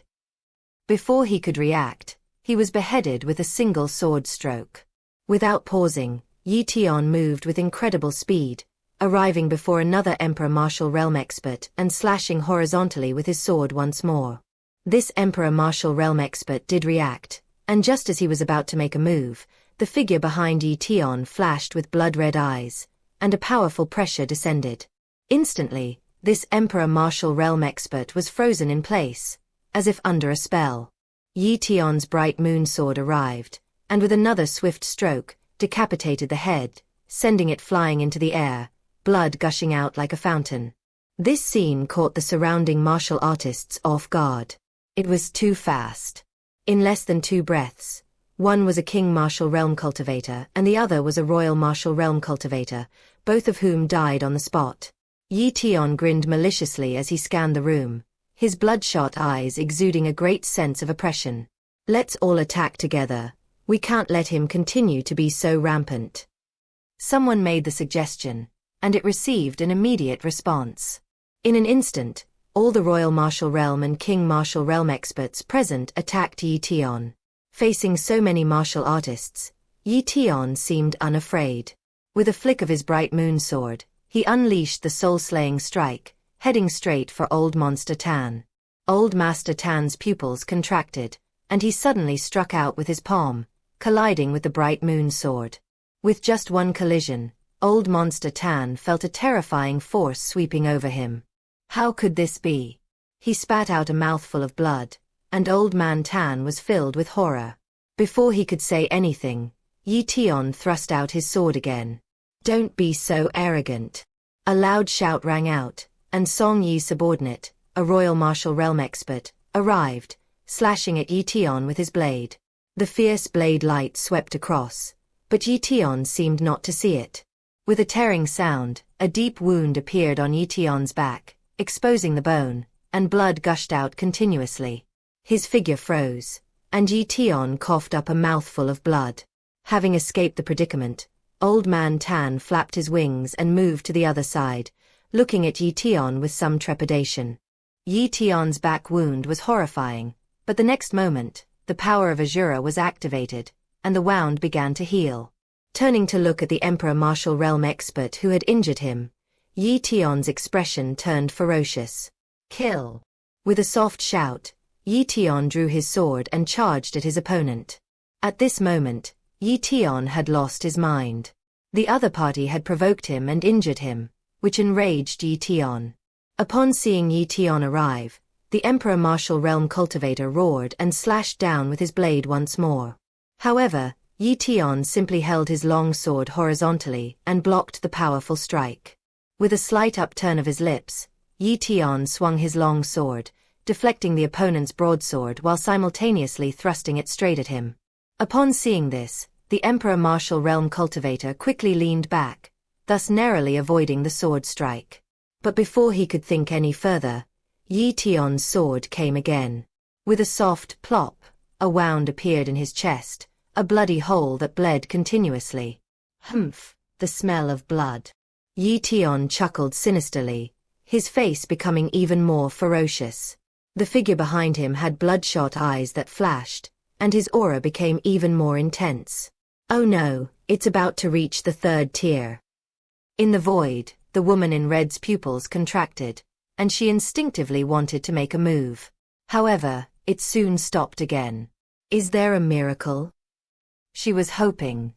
[SPEAKER 1] Before he could react, he was beheaded with a single sword stroke. Without pausing, Ye Tian moved with incredible speed, arriving before another Emperor martial realm expert and slashing horizontally with his sword once more. This Emperor martial realm expert did react, and just as he was about to make a move, the figure behind Ye Tian flashed with blood-red eyes, and a powerful pressure descended. Instantly, this Emperor martial realm expert was frozen in place, as if under a spell. Ye Tian's bright moon sword arrived, and with another swift stroke, decapitated the head, sending it flying into the air, blood gushing out like a fountain. This scene caught the surrounding martial artists off guard. It was too fast. In less than 2 breaths, one was a king martial realm cultivator and the other was a royal martial realm cultivator, both of whom died on the spot. Ye Tian grinned maliciously as he scanned the room, his bloodshot eyes exuding a great sense of oppression. Let's all attack together. We can't let him continue to be so rampant. Someone made the suggestion, and it received an immediate response. In an instant, all the Royal Martial Realm and King Martial Realm experts present attacked Ye Tian. Facing so many martial artists, Ye Tian seemed unafraid. With a flick of his bright moon sword, he unleashed the soul-slaying strike, heading straight for Old Monster Tan. Old Master Tan's pupils contracted, and he suddenly struck out with his palm, colliding with the bright moon sword. With just one collision, Old Monster Tan felt a terrifying force sweeping over him. How could this be? He spat out a mouthful of blood, and Old Man Tan was filled with horror. Before he could say anything, Ye Tian thrust out his sword again. Don't be so arrogant. A loud shout rang out, and Song Yi's subordinate, a Royal Martial Realm expert, arrived, slashing at Ye Tian with his blade. The fierce blade light swept across, but Ye Tian seemed not to see it. With a tearing sound, a deep wound appeared on Ye Tian's back, exposing the bone, and blood gushed out continuously. His figure froze, and Ye Tian coughed up a mouthful of blood. Having escaped the predicament, Old Man Tan flapped his wings and moved to the other side, looking at Ye Tian with some trepidation. Ye Tian's back wound was horrifying, but the next moment, the power of Asura was activated, and the wound began to heal. Turning to look at the Emperor Martial Realm expert who had injured him, Ye Tian's expression turned ferocious. Kill! With a soft shout, Ye Tian drew his sword and charged at his opponent. At this moment, Ye Tian had lost his mind. The other party had provoked him and injured him, which enraged Ye Tian. Upon seeing Ye Tian arrive, the Emperor Martial Realm cultivator roared and slashed down with his blade once more. However, Ye Tian simply held his long sword horizontally and blocked the powerful strike. With a slight upturn of his lips, Ye Tian swung his long sword, deflecting the opponent's broadsword while simultaneously thrusting it straight at him. Upon seeing this, the Emperor Martial Realm cultivator quickly leaned back, thus narrowly avoiding the sword strike. But before he could think any further, Ye Tian's sword came again. With a soft plop, a wound appeared in his chest, a bloody hole that bled continuously. Humph, the smell of blood. Ye Tian chuckled sinisterly, his face becoming even more ferocious. The figure behind him had bloodshot eyes that flashed, and his aura became even more intense. Oh no, it's about to reach the third tier. In the void, the woman in red's pupils contracted, and she instinctively wanted to make a move. However, it soon stopped again. Is there a miracle? She was hoping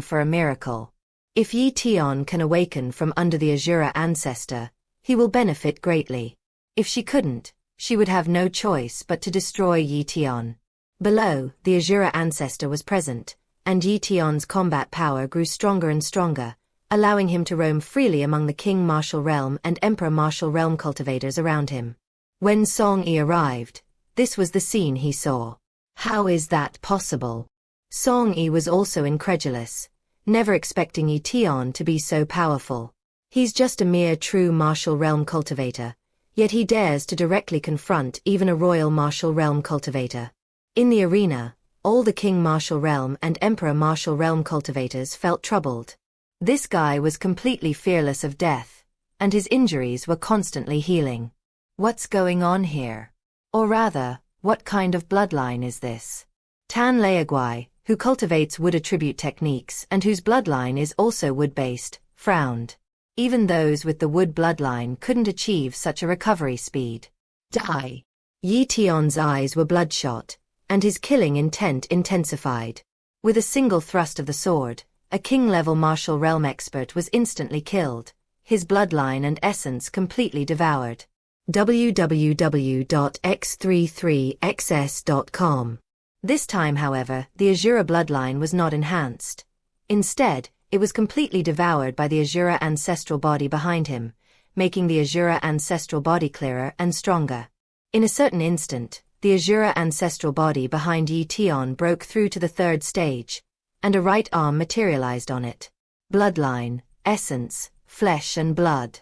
[SPEAKER 1] for a miracle. If Ye Tian can awaken from under the Asura ancestor, he will benefit greatly. If she couldn't, she would have no choice but to destroy Ye Tian. Below, the Asura ancestor was present, and Ye Tian's combat power grew stronger and stronger, allowing him to roam freely among the King Martial Realm and Emperor Martial Realm cultivators around him. When Song Yi arrived, this was the scene he saw. How is that possible? Song Yi was also incredulous, never expecting Ye Tian to be so powerful. He's just a mere true martial realm cultivator, yet he dares to directly confront even a royal martial realm cultivator. In the arena, all the King Martial Realm and Emperor Martial Realm cultivators felt troubled. This guy was completely fearless of death, and his injuries were constantly healing. What's going on here? Or rather, what kind of bloodline is this? Tan Leaguai, who cultivates wood attribute techniques and whose bloodline is also wood-based, frowned. Even those with the wood bloodline couldn't achieve such a recovery speed. Die! Ye Tian's eyes were bloodshot, and his killing intent intensified. With a single thrust of the sword, a king-level martial realm expert was instantly killed, his bloodline and essence completely devoured. www.x33xs.com. This time, however, the Asura bloodline was not enhanced. Instead, it was completely devoured by the Asura ancestral body behind him, making the Asura ancestral body clearer and stronger. In a certain instant, the Asura ancestral body behind Ye Tian broke through to the third stage, and a right arm materialized on it. Bloodline, essence, flesh and blood.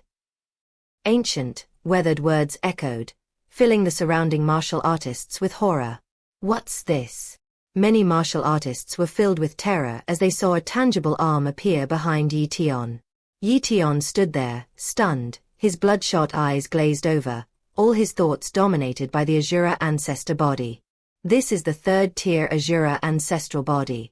[SPEAKER 1] Ancient, weathered words echoed, filling the surrounding martial artists with horror. What's this? Many martial artists were filled with terror as they saw a tangible arm appear behind Ye Tian. Ye Tian stood there, stunned, his bloodshot eyes glazed over, all his thoughts dominated by the Asura ancestor body. This is the third-tier Asura ancestral body.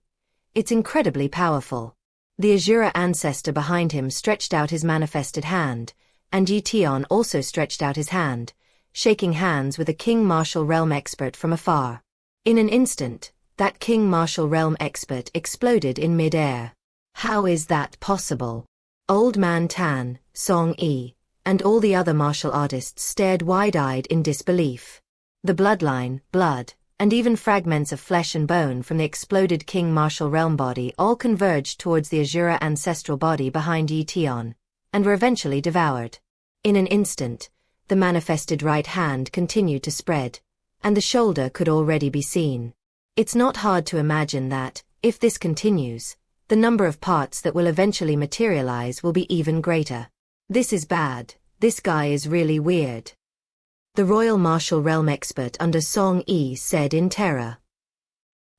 [SPEAKER 1] It's incredibly powerful. The Asura ancestor behind him stretched out his manifested hand, and Ye Tian also stretched out his hand, shaking hands with a King Martial Realm expert from afar. In an instant, that King Martial Realm expert exploded in mid-air. How is that possible? Old Man Tan, Song Yi, and all the other martial artists stared wide-eyed in disbelief. The bloodline, blood, and even fragments of flesh and bone from the exploded King Martial Realm body all converged towards the Asura ancestral body behind Ye Tian, and were eventually devoured. In an instant, the manifested right hand continued to spread, and the shoulder could already be seen. It's not hard to imagine that, if this continues, the number of parts that will eventually materialize will be even greater. This is bad. This guy is really weird. The Royal Martial Realm expert under Song Yi said in terror.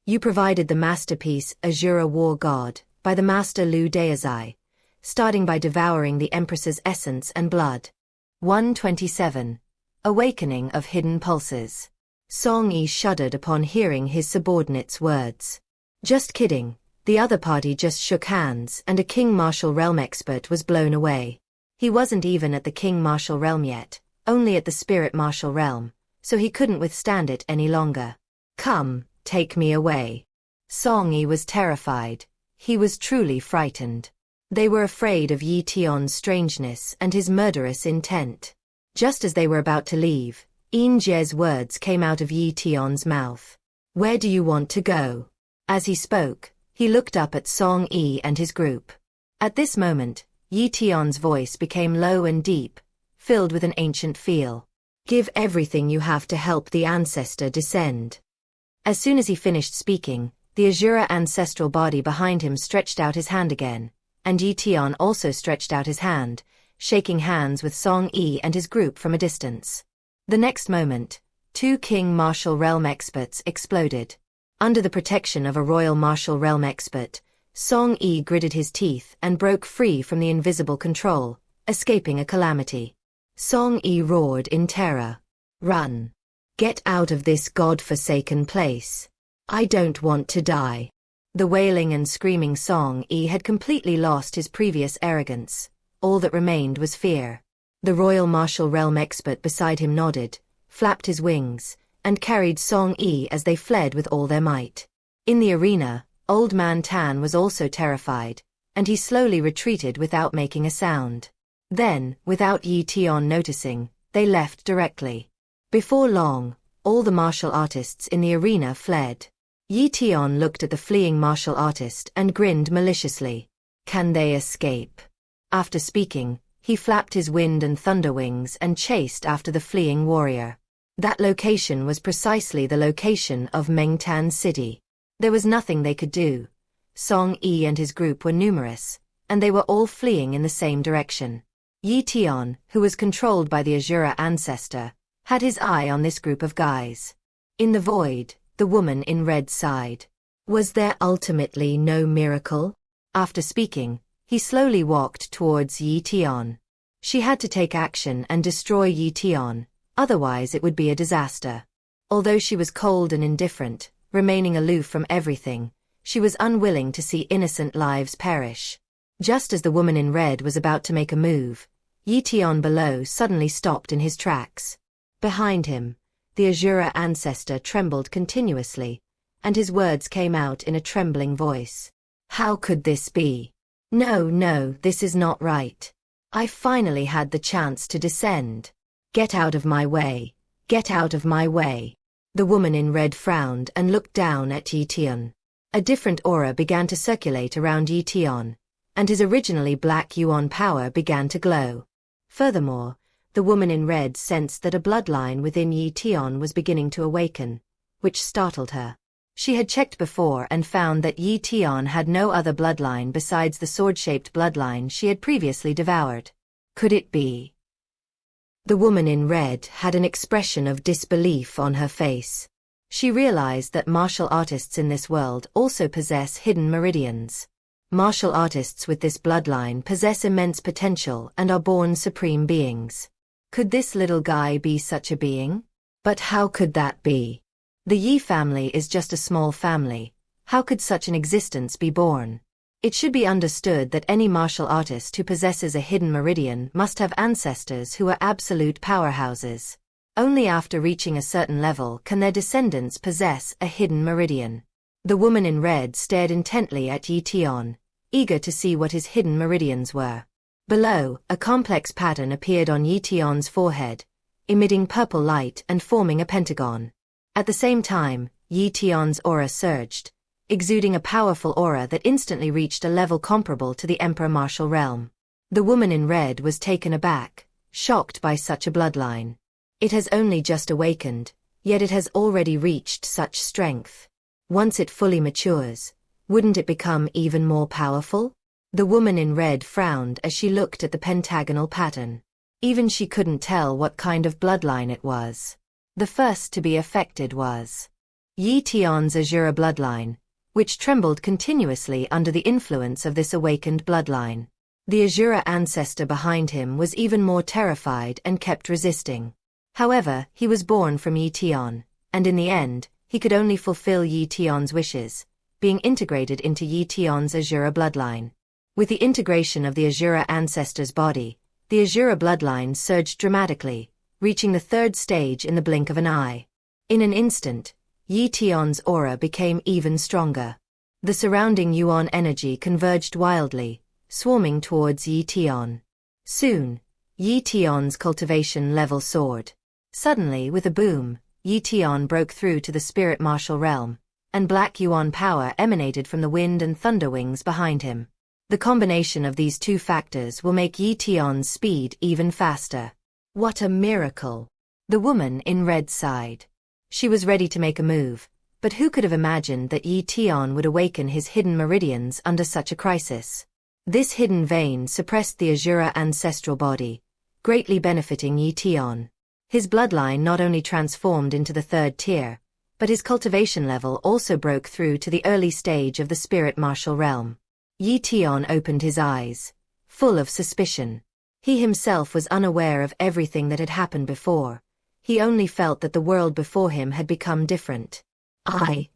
[SPEAKER 1] You provided the masterpiece Asura War God, by the master Lu Daozai, starting by devouring the Empress's essence and blood. 127. Awakening of Hidden Pulses. Song Yi shuddered upon hearing his subordinate's words. Just kidding, the other party just shook hands and a King Martial Realm expert was blown away. He wasn't even at the King Martial Realm yet, only at the Spirit Martial Realm, so he couldn't withstand it any longer. Come, take me away. Song Yi was terrified. He was truly frightened. They were afraid of Ye Tian's strangeness and his murderous intent. Just as they were about to leave, Yin Jie's words came out of Ye Tian's mouth. Where do you want to go? As he spoke, he looked up at Song Yi and his group. At this moment, Ye Tian's voice became low and deep, filled with an ancient feel. Give everything you have to help the ancestor descend. As soon as he finished speaking, the Asura ancestral body behind him stretched out his hand again, and Ye Tian also stretched out his hand, shaking hands with Song Yi and his group from a distance. The next moment, two King Martial Realm experts exploded. Under the protection of a Royal Martial Realm expert, Song Yi gritted his teeth and broke free from the invisible control, escaping a calamity. Song Yi roared in terror. Run. Get out of this god-forsaken place. I don't want to die. The wailing and screaming Song Yi had completely lost his previous arrogance. All that remained was fear. The Royal Martial Realm expert beside him nodded, flapped his wings, and carried Song Yi as they fled with all their might. In the arena, Old Man Tan was also terrified, and he slowly retreated without making a sound. Then, without Ye Tian noticing, they left directly. Before long, all the martial artists in the arena fled. Ye Tian looked at the fleeing martial artist and grinned maliciously. Can they escape? After speaking, he flapped his wind and thunder wings and chased after the fleeing warrior. That location was precisely the location of Mengtan City. There was nothing they could do. Song Yi and his group were numerous, and they were all fleeing in the same direction. Ye Tian, who was controlled by the Asura ancestor, had his eye on this group of guys. In the void, the woman in red sighed. Was there ultimately no miracle? After speaking, he slowly walked towards Ye Tian. She had to take action and destroy Ye Tian, otherwise it would be a disaster. Although she was cold and indifferent, remaining aloof from everything, she was unwilling to see innocent lives perish. Just as the woman in red was about to make a move, Ye Tian below suddenly stopped in his tracks. Behind him, the Asura ancestor trembled continuously, and his words came out in a trembling voice. How could this be? No, this is not right. I finally had the chance to descend. Get out of my way. Get out of my way. The woman in red frowned and looked down at Ye Tian. A different aura began to circulate around Ye Tian, and his originally black yuan power began to glow. Furthermore, the woman in red sensed that a bloodline within Ye Tian was beginning to awaken, which startled her. She had checked before and found that Ye Tian had no other bloodline besides the sword-shaped bloodline she had previously devoured. Could it be? The woman in red had an expression of disbelief on her face. She realized that martial artists in this world also possess hidden meridians. Martial artists with this bloodline possess immense potential and are born supreme beings. Could this little guy be such a being? But how could that be? The Ye family is just a small family. How could such an existence be born? It should be understood that any martial artist who possesses a hidden meridian must have ancestors who are absolute powerhouses. Only after reaching a certain level can their descendants possess a hidden meridian. The woman in red stared intently at Ye Tian, eager to see what his hidden meridians were. Below, a complex pattern appeared on Ye Tian's forehead, emitting purple light and forming a pentagon. At the same time, Ye Tian's aura surged, exuding a powerful aura that instantly reached a level comparable to the Emperor martial realm. The woman in red was taken aback, shocked by such a bloodline. It has only just awakened, yet it has already reached such strength. Once it fully matures, wouldn't it become even more powerful? The woman in red frowned as she looked at the pentagonal pattern. Even she couldn't tell what kind of bloodline it was. The first to be affected was Ye Tian's Asura bloodline, which trembled continuously under the influence of this awakened bloodline. The Asura ancestor behind him was even more terrified and kept resisting. However, he was born from Ye Tian, and in the end, he could only fulfill Ye Tian's wishes, being integrated into Ye Tian's Asura bloodline. With the integration of the Asura ancestor's body, the Asura bloodline surged dramatically, reaching the third stage in the blink of an eye. In an instant, Ye Tian's aura became even stronger. The surrounding Yuan energy converged wildly, swarming towards Ye Tian. Soon, Ye Tian's cultivation level soared. Suddenly, with a boom, Ye Tian broke through to the spirit martial realm, and black Yuan power emanated from the wind and thunder wings behind him. The combination of these two factors will make Ye Tian's speed even faster. What a miracle! The woman in red sighed. She was ready to make a move, but who could have imagined that Ye Tian would awaken his hidden meridians under such a crisis? This hidden vein suppressed the Asura ancestral body, greatly benefiting Ye Tian. His bloodline not only transformed into the third tier, but his cultivation level also broke through to the early stage of the spirit martial realm. Ye Tian opened his eyes, full of suspicion. He himself was unaware of everything that had happened before. He only felt that the world before him had become different. I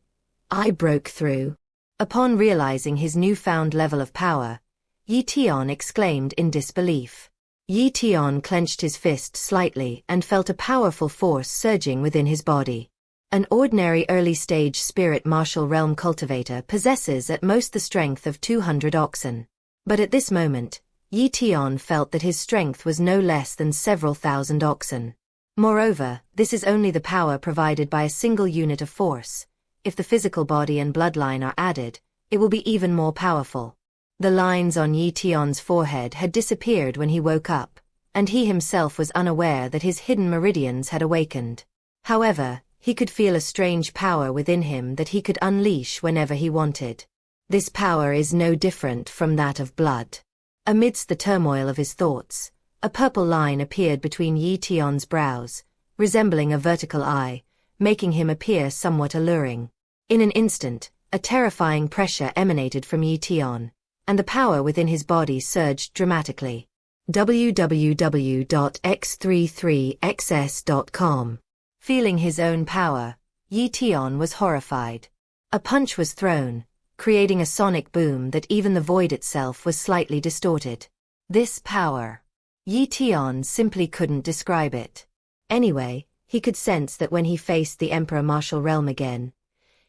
[SPEAKER 1] broke through. Upon realizing his newfound level of power, Ye Tian exclaimed in disbelief. Ye Tian clenched his fist slightly and felt a powerful force surging within his body. An ordinary early-stage spirit martial realm cultivator possesses at most the strength of 200 oxen. But at this moment, Ye Tian felt that his strength was no less than several thousand oxen. Moreover, this is only the power provided by a single unit of force. If the physical body and bloodline are added, it will be even more powerful. The lines on Ye Tian's forehead had disappeared when he woke up, and he himself was unaware that his hidden meridians had awakened. However, he could feel a strange power within him that he could unleash whenever he wanted. This power is no different from that of blood. Amidst the turmoil of his thoughts, a purple line appeared between Ye Tian's brows, resembling a vertical eye, making him appear somewhat alluring. In an instant, a terrifying pressure emanated from Ye Tian, and the power within his body surged dramatically. www.x33xs.com. Feeling his own power, Ye Tian was horrified. A punch was thrown, creating a sonic boom that even the void itself was slightly distorted. This power. Ye Tian simply couldn't describe it. Anyway, he could sense that when he faced the Emperor martial realm again,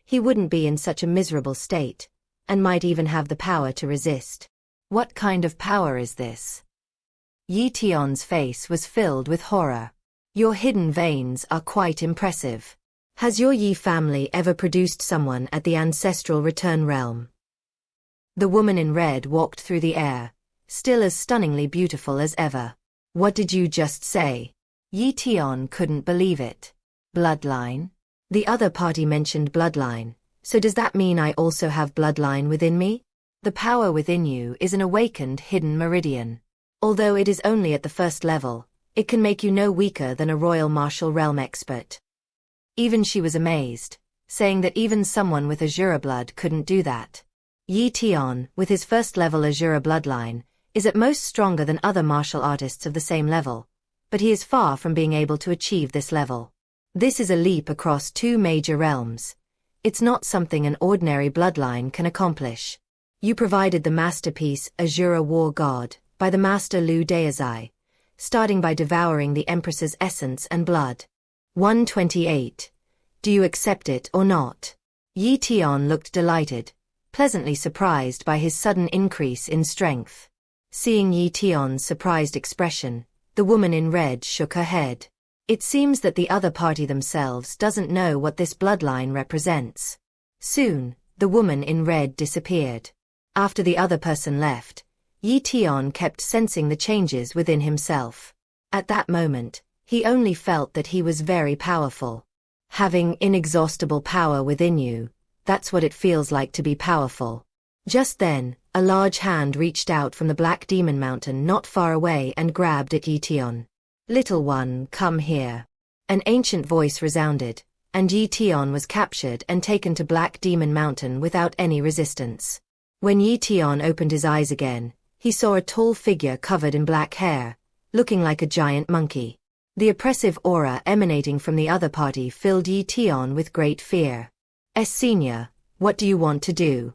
[SPEAKER 1] he wouldn't be in such a miserable state, and might even have the power to resist. What kind of power is this? Ye Tian's face was filled with horror. Your hidden veins are quite impressive. Has your Ye family ever produced someone at the ancestral return realm? The woman in red walked through the air, still as stunningly beautiful as ever. What did you just say? Ye Tian couldn't believe it. Bloodline? The other party mentioned bloodline, so does that mean I also have bloodline within me? The power within you is an awakened hidden meridian. Although it is only at the first level, It can make you no weaker than a royal martial realm expert. Even she was amazed, saying that even someone with Asura blood couldn't do that. Ye Tian, with his first-level Asura bloodline, is at most stronger than other martial artists of the same level, but he is far from being able to achieve this level. This is a leap across two major realms. It's not something an ordinary bloodline can accomplish. You provided the masterpiece Asura War God, by the master Lu Daozai, starting by devouring the Empress's essence and blood. 128. Do you accept it or not? Ye Tian looked delighted, pleasantly surprised by his sudden increase in strength. Seeing Ye Tian's surprised expression, the woman in red shook her head. It seems that the other party themselves doesn't know what this bloodline represents. Soon, the woman in red disappeared. After the other person left, Ye Tian kept sensing the changes within himself. At that moment, he only felt that he was very powerful. Having inexhaustible power within you, that's what it feels like to be powerful. Just then, a large hand reached out from the Black Demon Mountain not far away and grabbed at Ye Tian. Little one, come here. An ancient voice resounded, and Ye Tian was captured and taken to Black Demon Mountain without any resistance. When Ye Tian opened his eyes again, he saw a tall figure covered in black hair, looking like a giant monkey. The oppressive aura emanating from the other party filled Ye Tian with great fear. Senior, what do you want to do?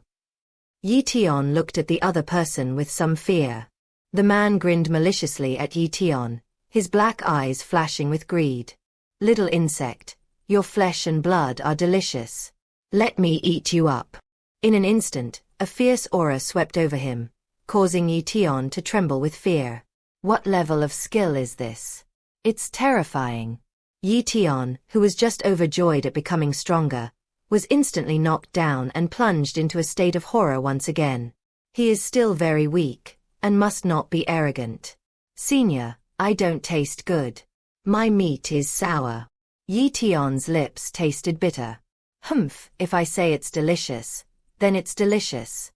[SPEAKER 1] Ye Tian looked at the other person with some fear. The man grinned maliciously at Ye Tian, his black eyes flashing with greed. Little insect, your flesh and blood are delicious. Let me eat you up. In an instant, a fierce aura swept over him, causing Ye Tian to tremble with fear. What level of skill is this? It's terrifying. Ye Tian, who was just overjoyed at becoming stronger, was instantly knocked down and plunged into a state of horror once again. He is still very weak, and must not be arrogant. Senior, I don't taste good. My meat is sour. Ye Tian's lips tasted bitter. Humph, if I say it's delicious, then it's delicious.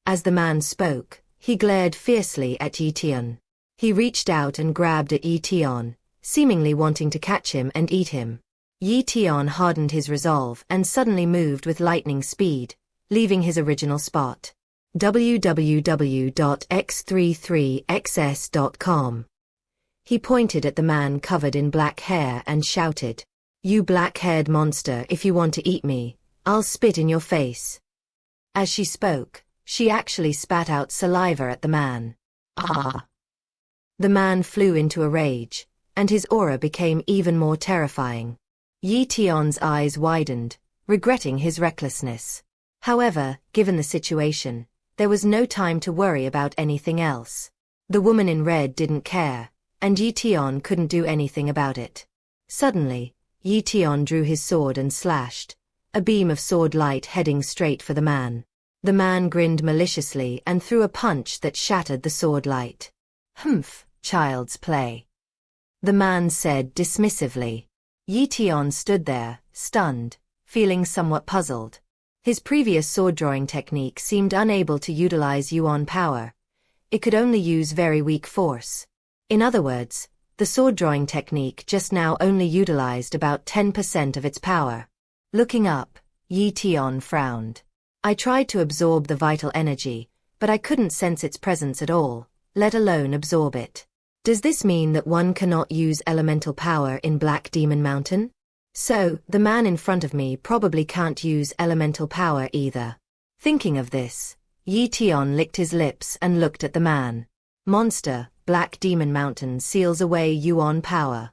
[SPEAKER 1] As the man spoke, he glared fiercely at Ye Tian. He reached out and grabbed at Ye Tian, seemingly wanting to catch him and eat him. Ye Tian hardened his resolve and suddenly moved with lightning speed, leaving his original spot. www.x33xs.com. He pointed at the man covered in black hair and shouted, "You black-haired monster, if you want to eat me, I'll spit in your face." As she spoke, she actually spat out saliva at the man. Ah! The man flew into a rage, and his aura became even more terrifying. Ye Tian's eyes widened, regretting his recklessness. However, given the situation, there was no time to worry about anything else. The woman in red didn't care, and Ye Tian couldn't do anything about it. Suddenly, Ye Tian drew his sword and slashed, a beam of sword light heading straight for the man. The man grinned maliciously and threw a punch that shattered the sword light. Humph, child's play. The man said dismissively. Ye Tian stood there, stunned, feeling somewhat puzzled. His previous sword-drawing technique seemed unable to utilize Yuan power. It could only use very weak force. In other words, the sword-drawing technique just now only utilized about 10% of its power. Looking up, Ye Tian frowned. I tried to absorb the vital energy, but I couldn't sense its presence at all, let alone absorb it. Does this mean that one cannot use elemental power in Black Demon Mountain? So, the man in front of me probably can't use elemental power either. Thinking of this, Ye Tian licked his lips and looked at the man. Monster, Black Demon Mountain seals away Yuan power.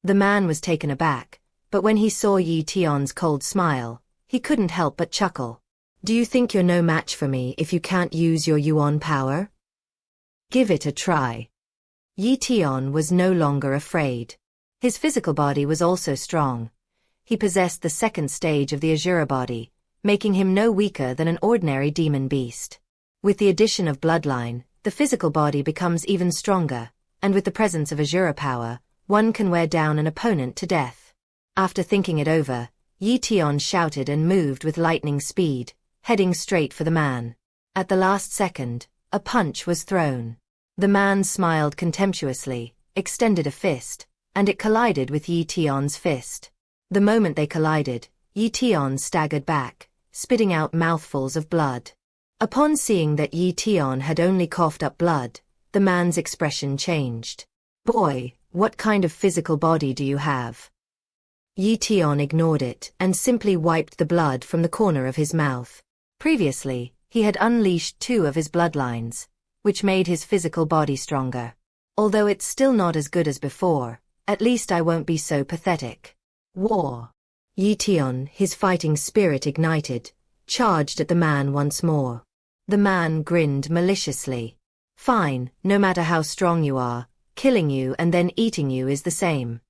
[SPEAKER 1] The man was taken aback, but when he saw Ye Tian's cold smile, he couldn't help but chuckle. Do you think you're no match for me if you can't use your Yuan power? Give it a try. Ye Tian was no longer afraid. His physical body was also strong. He possessed the second stage of the Asura body, making him no weaker than an ordinary demon beast. With the addition of bloodline, the physical body becomes even stronger, and with the presence of Asura power, one can wear down an opponent to death. After thinking it over, Ye Tian shouted and moved with lightning speed, heading straight for the man. At the last second, a punch was thrown. The man smiled contemptuously, extended a fist, and it collided with Ye Tian's fist. The moment they collided, Ye Tian staggered back, spitting out mouthfuls of blood. Upon seeing that Ye Tian had only coughed up blood, the man's expression changed. "Boy, what kind of physical body do you have?" Ye Tian ignored it and simply wiped the blood from the corner of his mouth. Previously, he had unleashed 2 of his bloodlines, which made his physical body stronger. "Although it's still not as good as before, at least I won't be so pathetic." War. Ye Tian, his fighting spirit ignited, charged at the man once more. The man grinned maliciously. "Fine, no matter how strong you are, killing you and then eating you is the same."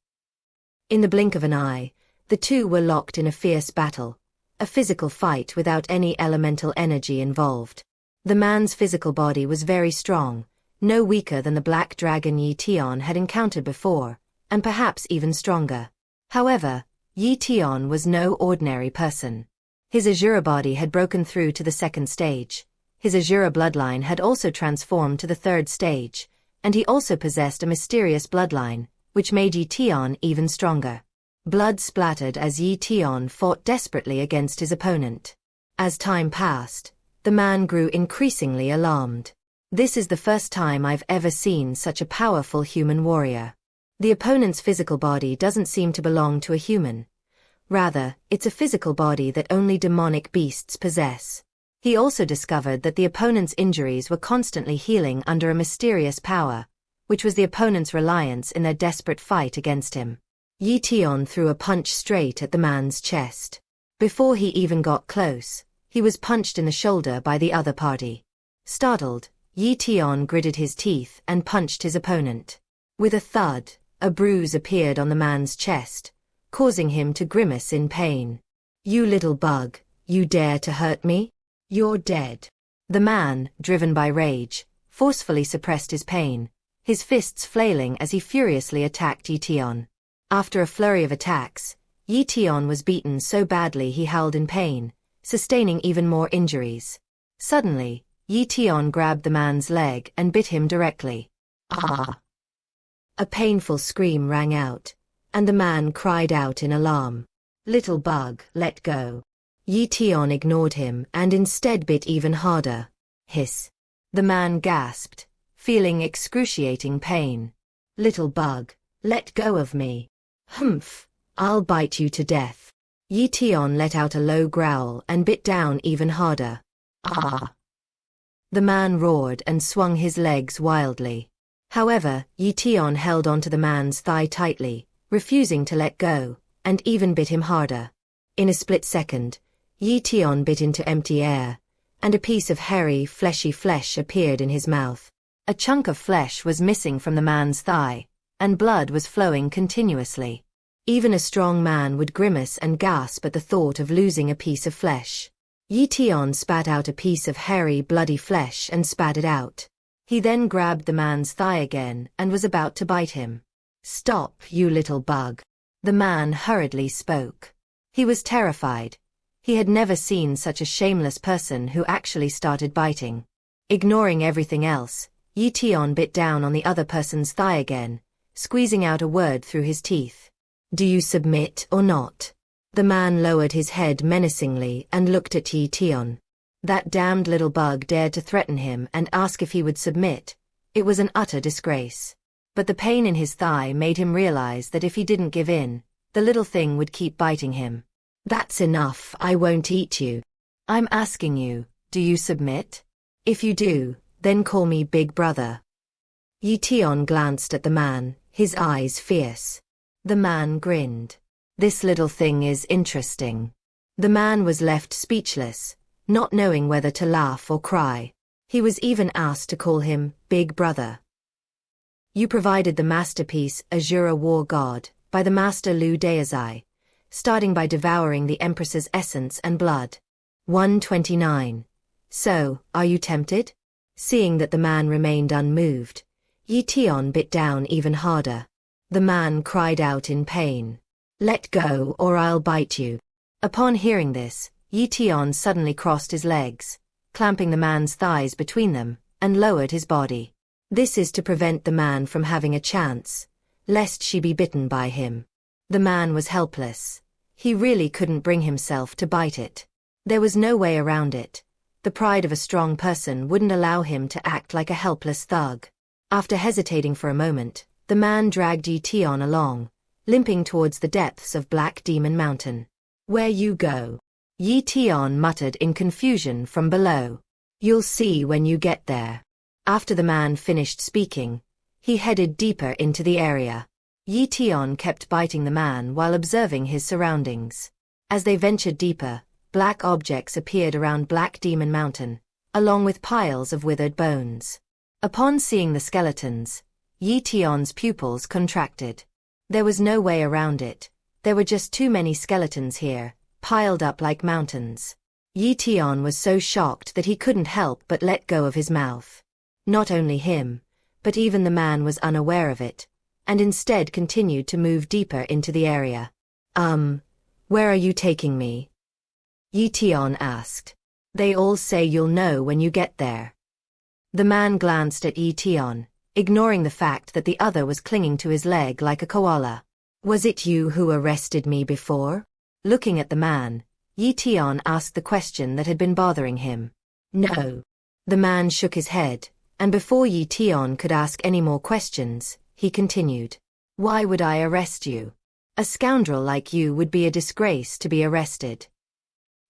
[SPEAKER 1] In the blink of an eye, the two were locked in a fierce battle, a physical fight without any elemental energy involved. The man's physical body was very strong, no weaker than the black dragon Ye Tian had encountered before, and perhaps even stronger. However, Ye Tian was no ordinary person. His Asura body had broken through to the 2nd stage. His Asura bloodline had also transformed to the 3rd stage, and he also possessed a mysterious bloodline, which made Ye Tian even stronger. Blood splattered as Ye Tian fought desperately against his opponent. As time passed, the man grew increasingly alarmed. "This is the first time I've ever seen such a powerful human warrior. The opponent's physical body doesn't seem to belong to a human. Rather, it's a physical body that only demonic beasts possess." He also discovered that the opponent's injuries were constantly healing under a mysterious power, which was the opponent's reliance in their desperate fight against him. Ye Tian threw a punch straight at the man's chest. Before he even got close, he was punched in the shoulder by the other party. Startled, Ye Tian gritted his teeth and punched his opponent. With a thud, a bruise appeared on the man's chest, causing him to grimace in pain. "You little bug, you dare to hurt me? You're dead." The man, driven by rage, forcefully suppressed his pain, his fists flailing as he furiously attacked Ye Tian. After a flurry of attacks, Ye Tian was beaten so badly he howled in pain, sustaining even more injuries. Suddenly, Ye Tian grabbed the man's leg and bit him directly. "Ah!" A painful scream rang out, and the man cried out in alarm. "Little bug, let go." Ye Tian ignored him and instead bit even harder. "Hiss." The man gasped, feeling excruciating pain. "Little bug, let go of me." "Humph, I'll bite you to death." Ye Tian let out a low growl and bit down even harder. "Ah!" The man roared and swung his legs wildly. However, Ye Tian held onto the man's thigh tightly, refusing to let go, and even bit him harder. In a split second, Ye Tian bit into empty air, and a piece of hairy, fleshy flesh appeared in his mouth. A chunk of flesh was missing from the man's thigh, and blood was flowing continuously. Even a strong man would grimace and gasp at the thought of losing a piece of flesh. Ye Tian spat out a piece of hairy, bloody flesh and spat it out. He then grabbed the man's thigh again and was about to bite him. "Stop, you little bug." The man hurriedly spoke. He was terrified. He had never seen such a shameless person who actually started biting. Ignoring everything else, Ye Tian bit down on the other person's thigh again, squeezing out a word through his teeth. "Do you submit or not?" The man lowered his head menacingly and looked at Ye Tian. That damned little bug dared to threaten him and ask if he would submit. It was an utter disgrace. But the pain in his thigh made him realize that if he didn't give in, the little thing would keep biting him. "That's enough, I won't eat you. I'm asking you, do you submit? If you do, then call me Big Brother." Ye Tian glanced at the man, his eyes fierce. The man grinned. "This little thing is interesting." The man was left speechless, not knowing whether to laugh or cry. He was even asked to call him Big Brother. You provided the masterpiece Asura War God by the master Lu Deizai, starting by devouring the Empress's essence and blood. 129. So, are you tempted? Seeing that the man remained unmoved, Ye Tian bit down even harder. The man cried out in pain. "Let go or I'll bite you." Upon hearing this, Ye Tian suddenly crossed his legs, clamping the man's thighs between them, and lowered his body. This is to prevent the man from having a chance, lest she be bitten by him. The man was helpless. He really couldn't bring himself to bite it. There was no way around it. The pride of a strong person wouldn't allow him to act like a helpless thug. After hesitating for a moment, the man dragged Ye Tian along, limping towards the depths of Black Demon Mountain. "Where you go?" Ye Tian muttered in confusion from below. "You'll see when you get there." After the man finished speaking, he headed deeper into the area. Ye Tian kept biting the man while observing his surroundings. As they ventured deeper, black objects appeared around Black Demon Mountain, along with piles of withered bones. Upon seeing the skeletons, Ye Tian's pupils contracted. There was no way around it. There were just too many skeletons here, piled up like mountains. Ye Tian was so shocked that he couldn't help but let go of his mouth. Not only him, but even the man was unaware of it, and instead continued to move deeper into the area. Where are you taking me?" Ye Tian asked. "They all say you'll know when you get there." The man glanced at Ye Tian, ignoring the fact that the other was clinging to his leg like a koala. "Was it you who arrested me before?" Looking at the man, Ye Tian asked the question that had been bothering him. "No." The man shook his head, and before Ye Tian could ask any more questions, he continued. "Why would I arrest you? A scoundrel like you would be a disgrace to be arrested."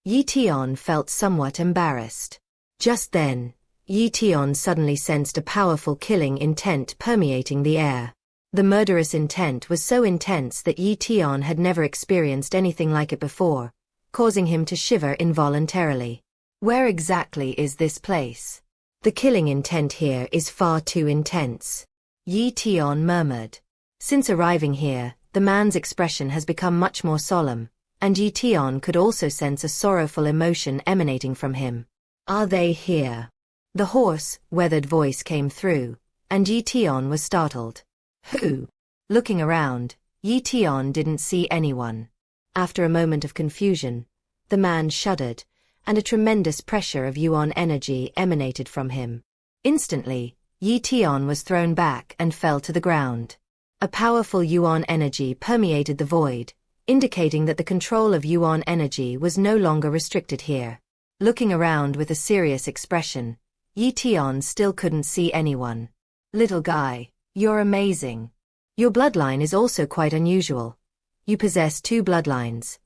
[SPEAKER 1] Ye Tian felt somewhat embarrassed. Just then, Ye Tian suddenly sensed a powerful killing intent permeating the air. The murderous intent was so intense that Ye Tian had never experienced anything like it before, causing him to shiver involuntarily. "Where exactly is this place? The killing intent here is far too intense," Ye Tian murmured. Since arriving here, the man's expression has become much more solemn, and Ye Tian could also sense a sorrowful emotion emanating from him. "Are they here?" The hoarse, weathered voice came through, and Ye Tian was startled. "Who?" Looking around, Ye Tian didn't see anyone. After a moment of confusion, the man shuddered, and a tremendous pressure of yuan energy emanated from him. Instantly, Ye Tian was thrown back and fell to the ground. A powerful yuan energy permeated the void, indicating that the control of yuan energy was no longer restricted here. Looking around with a serious expression, Ye Tian still couldn't see anyone. "Little guy, you're amazing. Your bloodline is also quite unusual. You possess 2 bloodlines.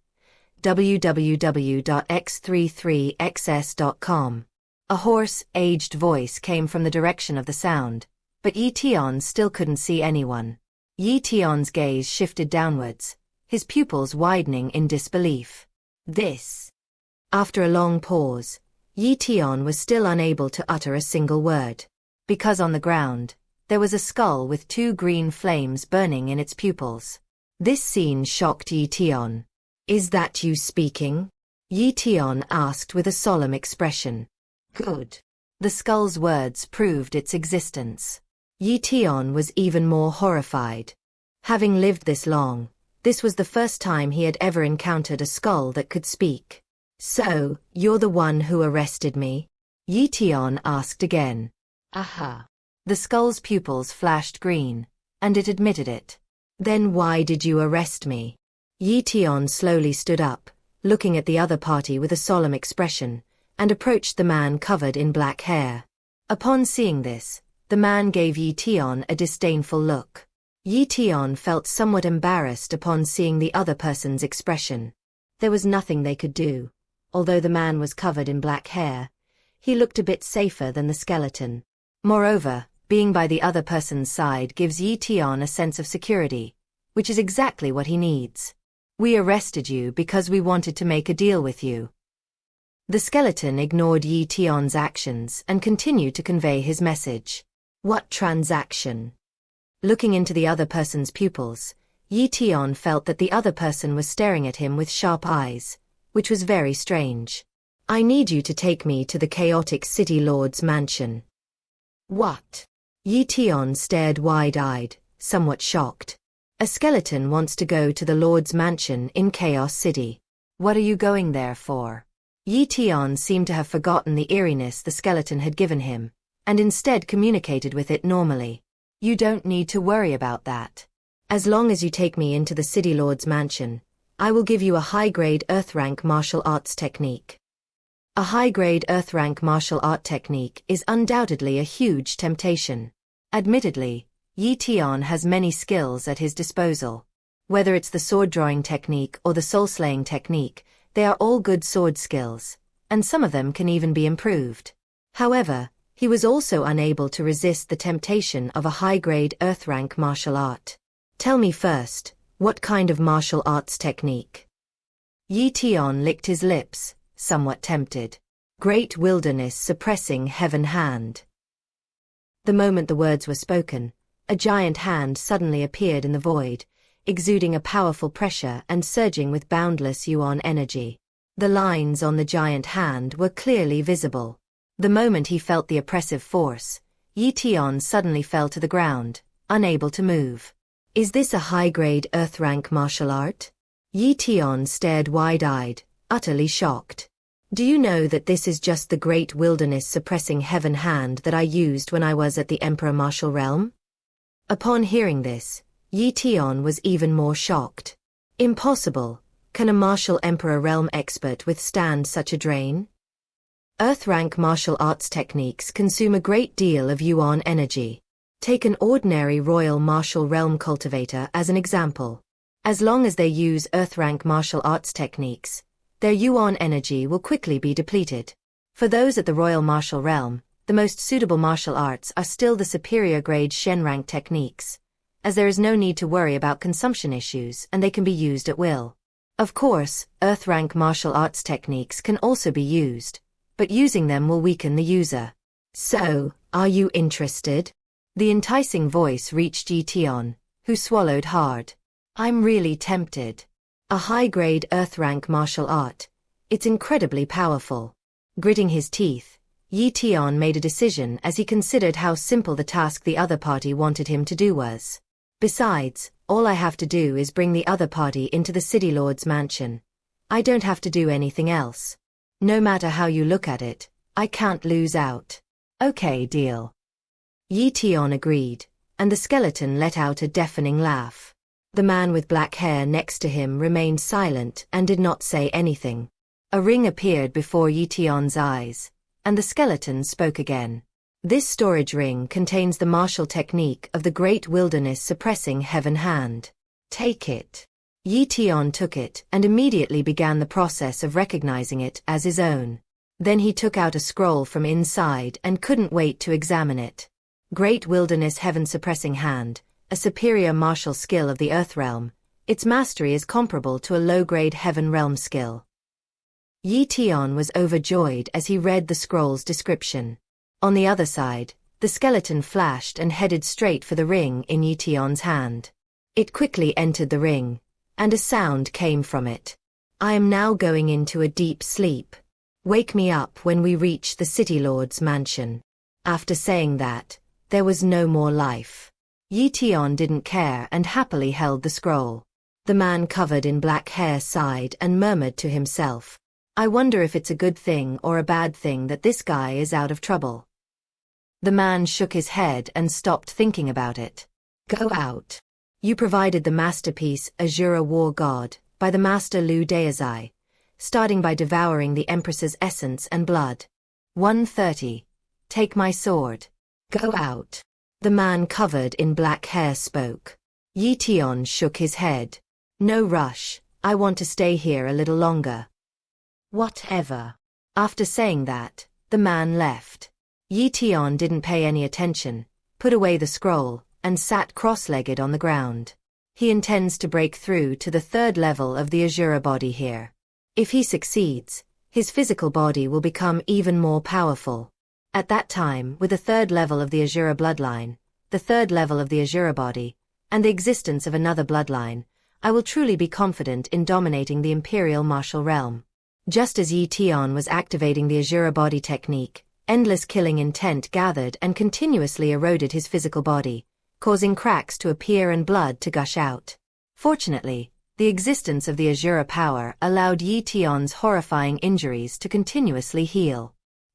[SPEAKER 1] www.x33xs.com." A hoarse, aged voice came from the direction of the sound, but Ye Tian still couldn't see anyone. Ye Tian's gaze shifted downwards, his pupils widening in disbelief. "This." After a long pause, Ye Tian was still unable to utter a single word. Because on the ground, there was a skull with 2 green flames burning in its pupils. This scene shocked Ye Tian. "Is that you speaking?" Ye Tian asked with a solemn expression. "Good." The skull's words proved its existence. Ye Tian was even more horrified. Having lived this long, this was the first time he had ever encountered a skull that could speak. "So, you're the one who arrested me?" Ye Tian asked again. "Aha." The skull's pupils flashed green, and it admitted it. "Then why did you arrest me?" Ye Tian slowly stood up, looking at the other party with a solemn expression, and approached the man covered in black hair. Upon seeing this, the man gave Ye Tian a disdainful look. Ye Tian felt somewhat embarrassed upon seeing the other person's expression. There was nothing they could do. Although the man was covered in black hair, he looked a bit safer than the skeleton. Moreover, being by the other person's side gives Ye Tian a sense of security, which is exactly what he needs. "We arrested you because we wanted to make a deal with you." The skeleton ignored Ye Tian's actions and continued to convey his message. "What transaction?" Looking into the other person's pupils, Ye Tian felt that the other person was staring at him with sharp eyes, which was very strange. "I need you to take me to the chaotic city lord's mansion." "What?" Ye Tian stared wide-eyed, somewhat shocked. "A skeleton wants to go to the lord's mansion in Chaos City. What are you going there for?" Ye Tian seemed to have forgotten the eeriness the skeleton had given him, and instead communicated with it normally. You don't need to worry about that. As long as you take me into the City Lord's mansion, I will give you a high-grade Earth-rank martial arts technique. A high-grade Earth-rank martial art technique is undoubtedly a huge temptation. Admittedly, Ye Tian has many skills at his disposal. Whether it's the sword-drawing technique or the soul-slaying technique, they are all good sword skills, and some of them can even be improved. However, he was also unable to resist the temptation of a high-grade Earth-rank martial art. Tell me first, what kind of martial arts technique? Ye Tian licked his lips, somewhat tempted. Great wilderness suppressing heaven hand. The moment the words were spoken, a giant hand suddenly appeared in the void, exuding a powerful pressure and surging with boundless yuan energy. The lines on the giant hand were clearly visible. The moment he felt the oppressive force, Ye Tian suddenly fell to the ground, unable to move. Is this a high-grade Earth-rank martial art? Ye Tian stared wide-eyed, utterly shocked. Do you know that this is just the great wilderness suppressing heaven hand that I used when I was at the Emperor Martial Realm? Upon hearing this, Ye Tian was even more shocked. Impossible. Can a martial Emperor Realm expert withstand such a drain? Earth-rank martial arts techniques consume a great deal of yuan energy. Take an ordinary royal martial realm cultivator as an example. As long as they use Earth-rank martial arts techniques, their yuan energy will quickly be depleted. For those at the royal martial realm, the most suitable martial arts are still the superior grade Shen-rank techniques, as there is no need to worry about consumption issues and they can be used at will. Of course, Earth-rank martial arts techniques can also be used, but using them will weaken the user. So, are you interested? The enticing voice reached Ye Tian, who swallowed hard. I'm really tempted. A high-grade Earth-rank martial art. It's incredibly powerful. Gritting his teeth, Ye Tian made a decision as he considered how simple the task the other party wanted him to do was. Besides, all I have to do is bring the other party into the City Lord's mansion. I don't have to do anything else. No matter how you look at it, I can't lose out. Okay, deal. Ye Tian agreed, and the skeleton let out a deafening laugh. The man with black hair next to him remained silent and did not say anything. A ring appeared before Ye Tian's eyes, and the skeleton spoke again. This storage ring contains the martial technique of the Great Wilderness Suppressing Heaven Hand. Take it. Ye Tian took it and immediately began the process of recognizing it as his own. Then he took out a scroll from inside and couldn't wait to examine it. Great Wilderness Heaven Suppressing Hand, a superior martial skill of the Earth Realm. Its mastery is comparable to a low-grade Heaven Realm skill. Ye Tian was overjoyed as he read the scroll's description. On the other side, the skeleton flashed and headed straight for the ring in Ye Tian's hand. It quickly entered the ring, and a sound came from it. I am now going into a deep sleep. Wake me up when we reach the City Lord's mansion. After saying that, there was no more life. Ye Tian didn't care and happily held the scroll. The man covered in black hair sighed and murmured to himself. I wonder if it's a good thing or a bad thing that this guy is out of trouble. The man shook his head and stopped thinking about it. Go out. You provided the masterpiece Asura War God, by the master Liu Daozai, starting by devouring the Empress's essence and blood. 130. Take my sword. Go out. The man covered in black hair spoke. Ye Tian shook his head. No rush, I want to stay here a little longer. Whatever. After saying that, the man left. Ye Tian didn't pay any attention, put away the scroll, and sat cross-legged on the ground. He intends to break through to the third level of the Asura body here. If he succeeds, his physical body will become even more powerful. At that time, with the third level of the Asura bloodline, the third level of the Asura body, and the existence of another bloodline, I will truly be confident in dominating the Imperial martial realm. Just as Ye Tian was activating the Asura body technique, endless killing intent gathered and continuously eroded his physical body, causing cracks to appear and blood to gush out. Fortunately, the existence of the Asura power allowed Ye Tian's horrifying injuries to continuously heal.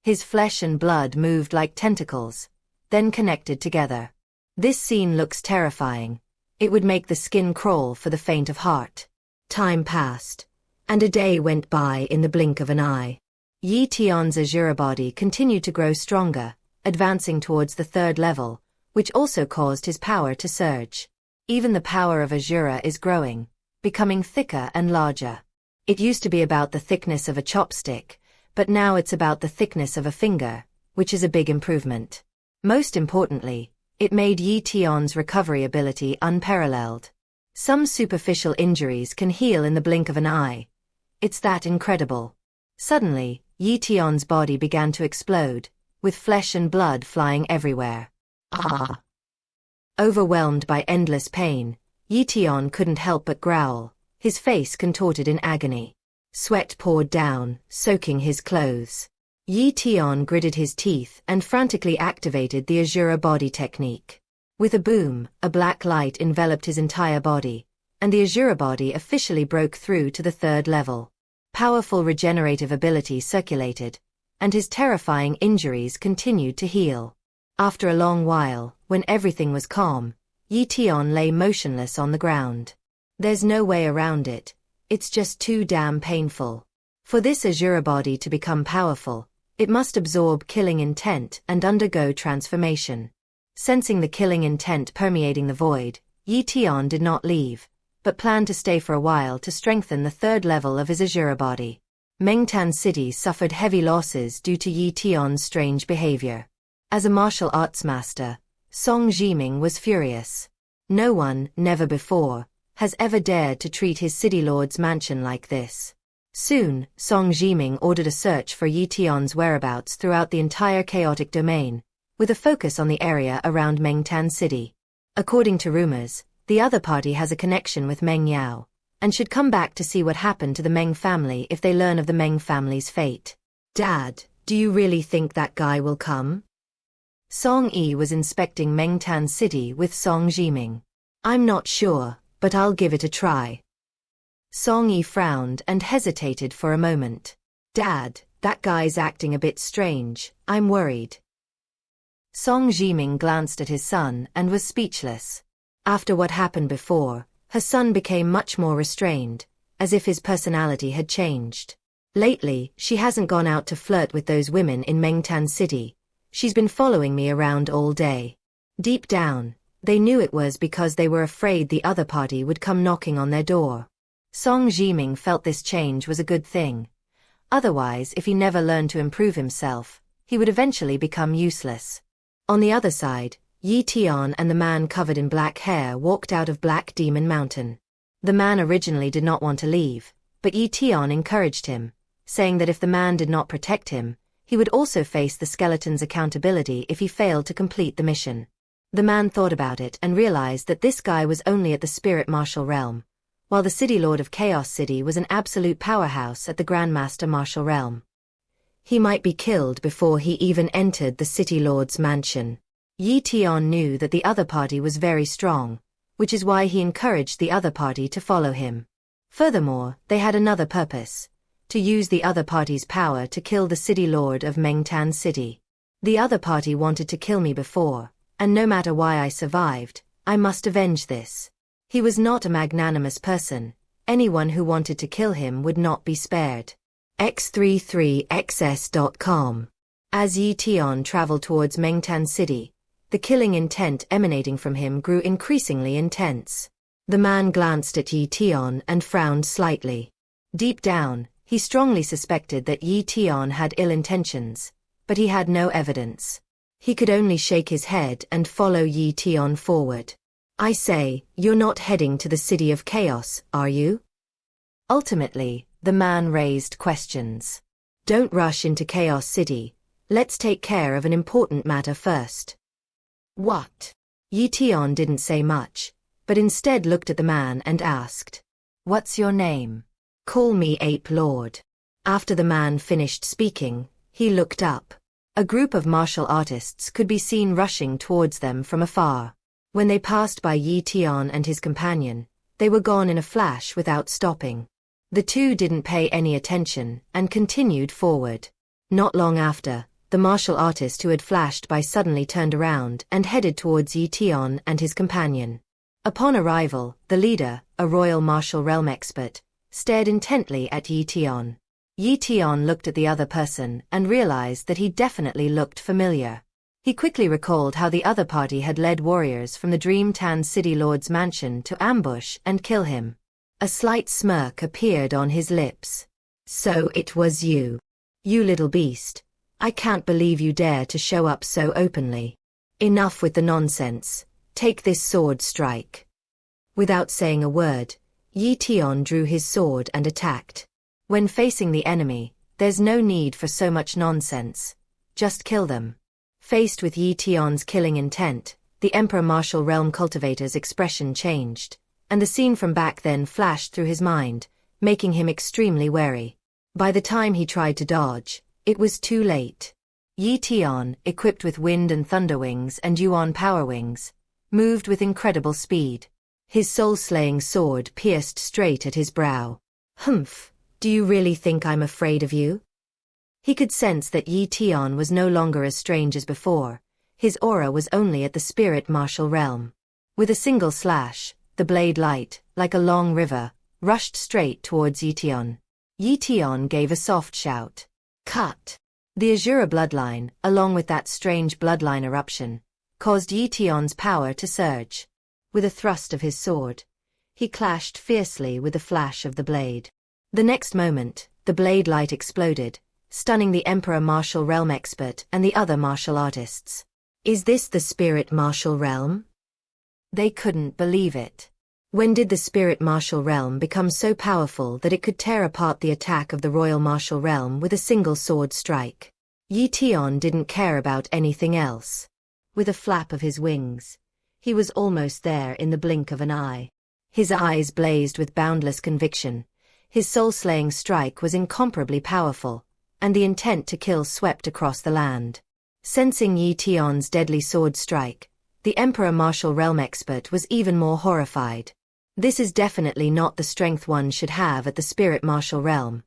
[SPEAKER 1] His flesh and blood moved like tentacles, then connected together. This scene looks terrifying. It would make the skin crawl for the faint of heart. Time passed, and a day went by in the blink of an eye. Ye Tian's Asura body continued to grow stronger, advancing towards the 3rd level, which also caused his power to surge. Even the power of Asura is growing, becoming thicker and larger. It used to be about the thickness of a chopstick, but now it's about the thickness of a finger, which is a big improvement. Most importantly, it made Ye Tian's recovery ability unparalleled. Some superficial injuries can heal in the blink of an eye. It's that incredible. Suddenly, Ye Tian's body began to explode, with flesh and blood flying everywhere. Ah! Overwhelmed by endless pain, Ye Tian couldn't help but growl, his face contorted in agony. Sweat poured down, soaking his clothes. Ye Tian gritted his teeth and frantically activated the Asura body technique. With a boom, a black light enveloped his entire body, and the Asura body officially broke through to the 3rd level. Powerful regenerative ability circulated, and his terrifying injuries continued to heal. After a long while, when everything was calm, Ye Tian lay motionless on the ground. There's no way around it. It's just too damn painful. For this Asura body to become powerful, it must absorb killing intent and undergo transformation. Sensing the killing intent permeating the void, Ye Tian did not leave, but planned to stay for a while to strengthen the 3rd level of his Asura body. Mengtan City suffered heavy losses due to Ye Tian's strange behavior. As a martial arts master, Song Jiming was furious. No one, never before, has ever dared to treat his city lord's mansion like this. Soon, Song Jiming ordered a search for Ye Tian's whereabouts throughout the entire chaotic domain, with a focus on the area around Mengtan City. According to rumors, the other party has a connection with Meng Yao, and should come back to see what happened to the Meng family if they learn of the Meng family's fate. Dad, do you really think that guy will come? Song Yi was inspecting Mengtan City with Song Jiming. I'm not sure, but I'll give it a try. Song Yi frowned and hesitated for a moment. Dad, that guy's acting a bit strange, I'm worried. Song Jiming glanced at his son and was speechless. After what happened before, her son became much more restrained, as if his personality had changed. Lately, she hasn't gone out to flirt with those women in Mengtan City. She's been following me around all day. Deep down, they knew it was because they were afraid the other party would come knocking on their door. Song Jiming felt this change was a good thing. Otherwise, if he never learned to improve himself, he would eventually become useless. On the other side, Ye Tian and the man covered in black hair walked out of Black Demon Mountain. The man originally did not want to leave, but Ye Tian encouraged him, saying that if the man did not protect him, he would also face the skeleton's accountability if he failed to complete the mission. The man thought about it and realized that this guy was only at the spirit martial realm, while the City Lord of Chaos City was an absolute powerhouse at the Grandmaster martial realm. He might be killed before he even entered the City Lord's mansion. Ye Tian knew that the other party was very strong, which is why he encouraged the other party to follow him. Furthermore, they had another purpose: to use the other party's power to kill the City Lord of Mengtan City. The other party wanted to kill me before, and no matter why I survived, I must avenge this. He was not a magnanimous person. Anyone who wanted to kill him would not be spared. X33XS.com. As Ye Tian traveled towards Mengtan City, the killing intent emanating from him grew increasingly intense. The man glanced at Ye Tian and frowned slightly. Deep down, he strongly suspected that Ye Tian had ill intentions, but he had no evidence. He could only shake his head and follow Ye Tian forward. I say, you're not heading to the City of Chaos, are you? Ultimately, the man raised questions. Don't rush into Chaos City. Let's take care of an important matter first. What? Ye Tian didn't say much, but instead looked at the man and asked, What's your name? Call me Ape Lord. After the man finished speaking, he looked up. A group of martial artists could be seen rushing towards them from afar. When they passed by Ye Tian and his companion, they were gone in a flash without stopping. The two didn't pay any attention and continued forward. Not long after, The martial artist who had flashed by suddenly turned around and headed towards Ye Tian and his companion. Upon arrival, the leader, a royal martial realm expert, stared intently at Ye Tian. Ye Tian looked at the other person and realized that he definitely looked familiar. He quickly recalled how the other party had led warriors from the Dream Tan City Lord's mansion to ambush and kill him. A slight smirk appeared on his lips. So it was you. You little beast. I can't believe you dare to show up so openly. Enough with the nonsense. Take this sword strike. Without saying a word, Ye Tian drew his sword and attacked. When facing the enemy, there's no need for so much nonsense. Just kill them. Faced with Ye Tian's killing intent, the Emperor Martial Realm Cultivator's expression changed, and the scene from back then flashed through his mind, making him extremely wary. By the time he tried to dodge, it was too late. Ye Tian, equipped with wind and thunder wings and yuan power wings, moved with incredible speed. His soul-slaying sword pierced straight at his brow. Humph, do you really think I'm afraid of you? He could sense that Ye Tian was no longer as strange as before. His aura was only at the spirit martial realm. With a single slash, the blade light, like a long river, rushed straight towards Ye Tian. Ye Tian gave a soft shout. Cut! The Asura bloodline, along with that strange bloodline eruption, caused Ye Tian's power to surge. With a thrust of his sword, he clashed fiercely with the flash of the blade. The next moment, the blade light exploded, stunning the Emperor Martial Realm expert and the other martial artists. Is this the Spirit Martial Realm? They couldn't believe it. When did the Spirit Martial Realm become so powerful that it could tear apart the attack of the Royal Martial Realm with a single sword strike? Ye Tian didn't care about anything else. With a flap of his wings, he was almost there in the blink of an eye. His eyes blazed with boundless conviction. His soul-slaying strike was incomparably powerful, and the intent to kill swept across the land. Sensing Ye Tian's deadly sword strike, the Emperor Martial Realm expert was even more horrified. This is definitely not the strength one should have at the Spirit Martial Realm.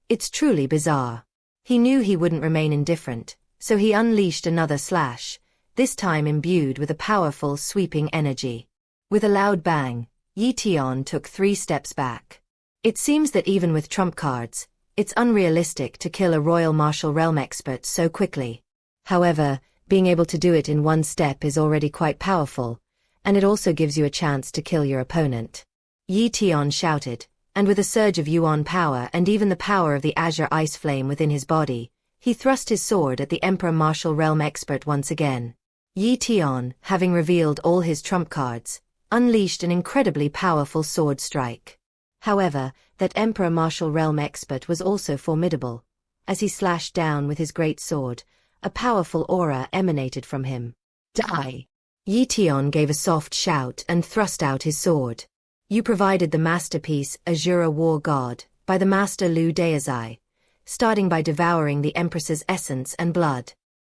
[SPEAKER 1] It's truly bizarre. He knew he wouldn't remain indifferent, so he unleashed another slash, this time imbued with a powerful sweeping energy. With a loud bang, Ye Tian took 3 steps back. It seems that even with trump cards, it's unrealistic to kill a Royal Martial Realm expert so quickly. However, being able to do it in 1 step is already quite powerful, and it also gives you a chance to kill your opponent. Ye Tian shouted, and with a surge of yuan power and even the power of the azure ice flame within his body, he thrust his sword at the Emperor Martial Realm expert once again. Ye Tian, having revealed all his trump cards, unleashed an incredibly powerful sword strike. However, that Emperor Martial Realm expert was also formidable. As he slashed down with his great sword, a powerful aura emanated from him. Die! Ye Tian gave a soft shout and thrust out his sword. You provided the masterpiece Asura War God, by the master Lu Deizai, starting by devouring the Empress's essence and blood.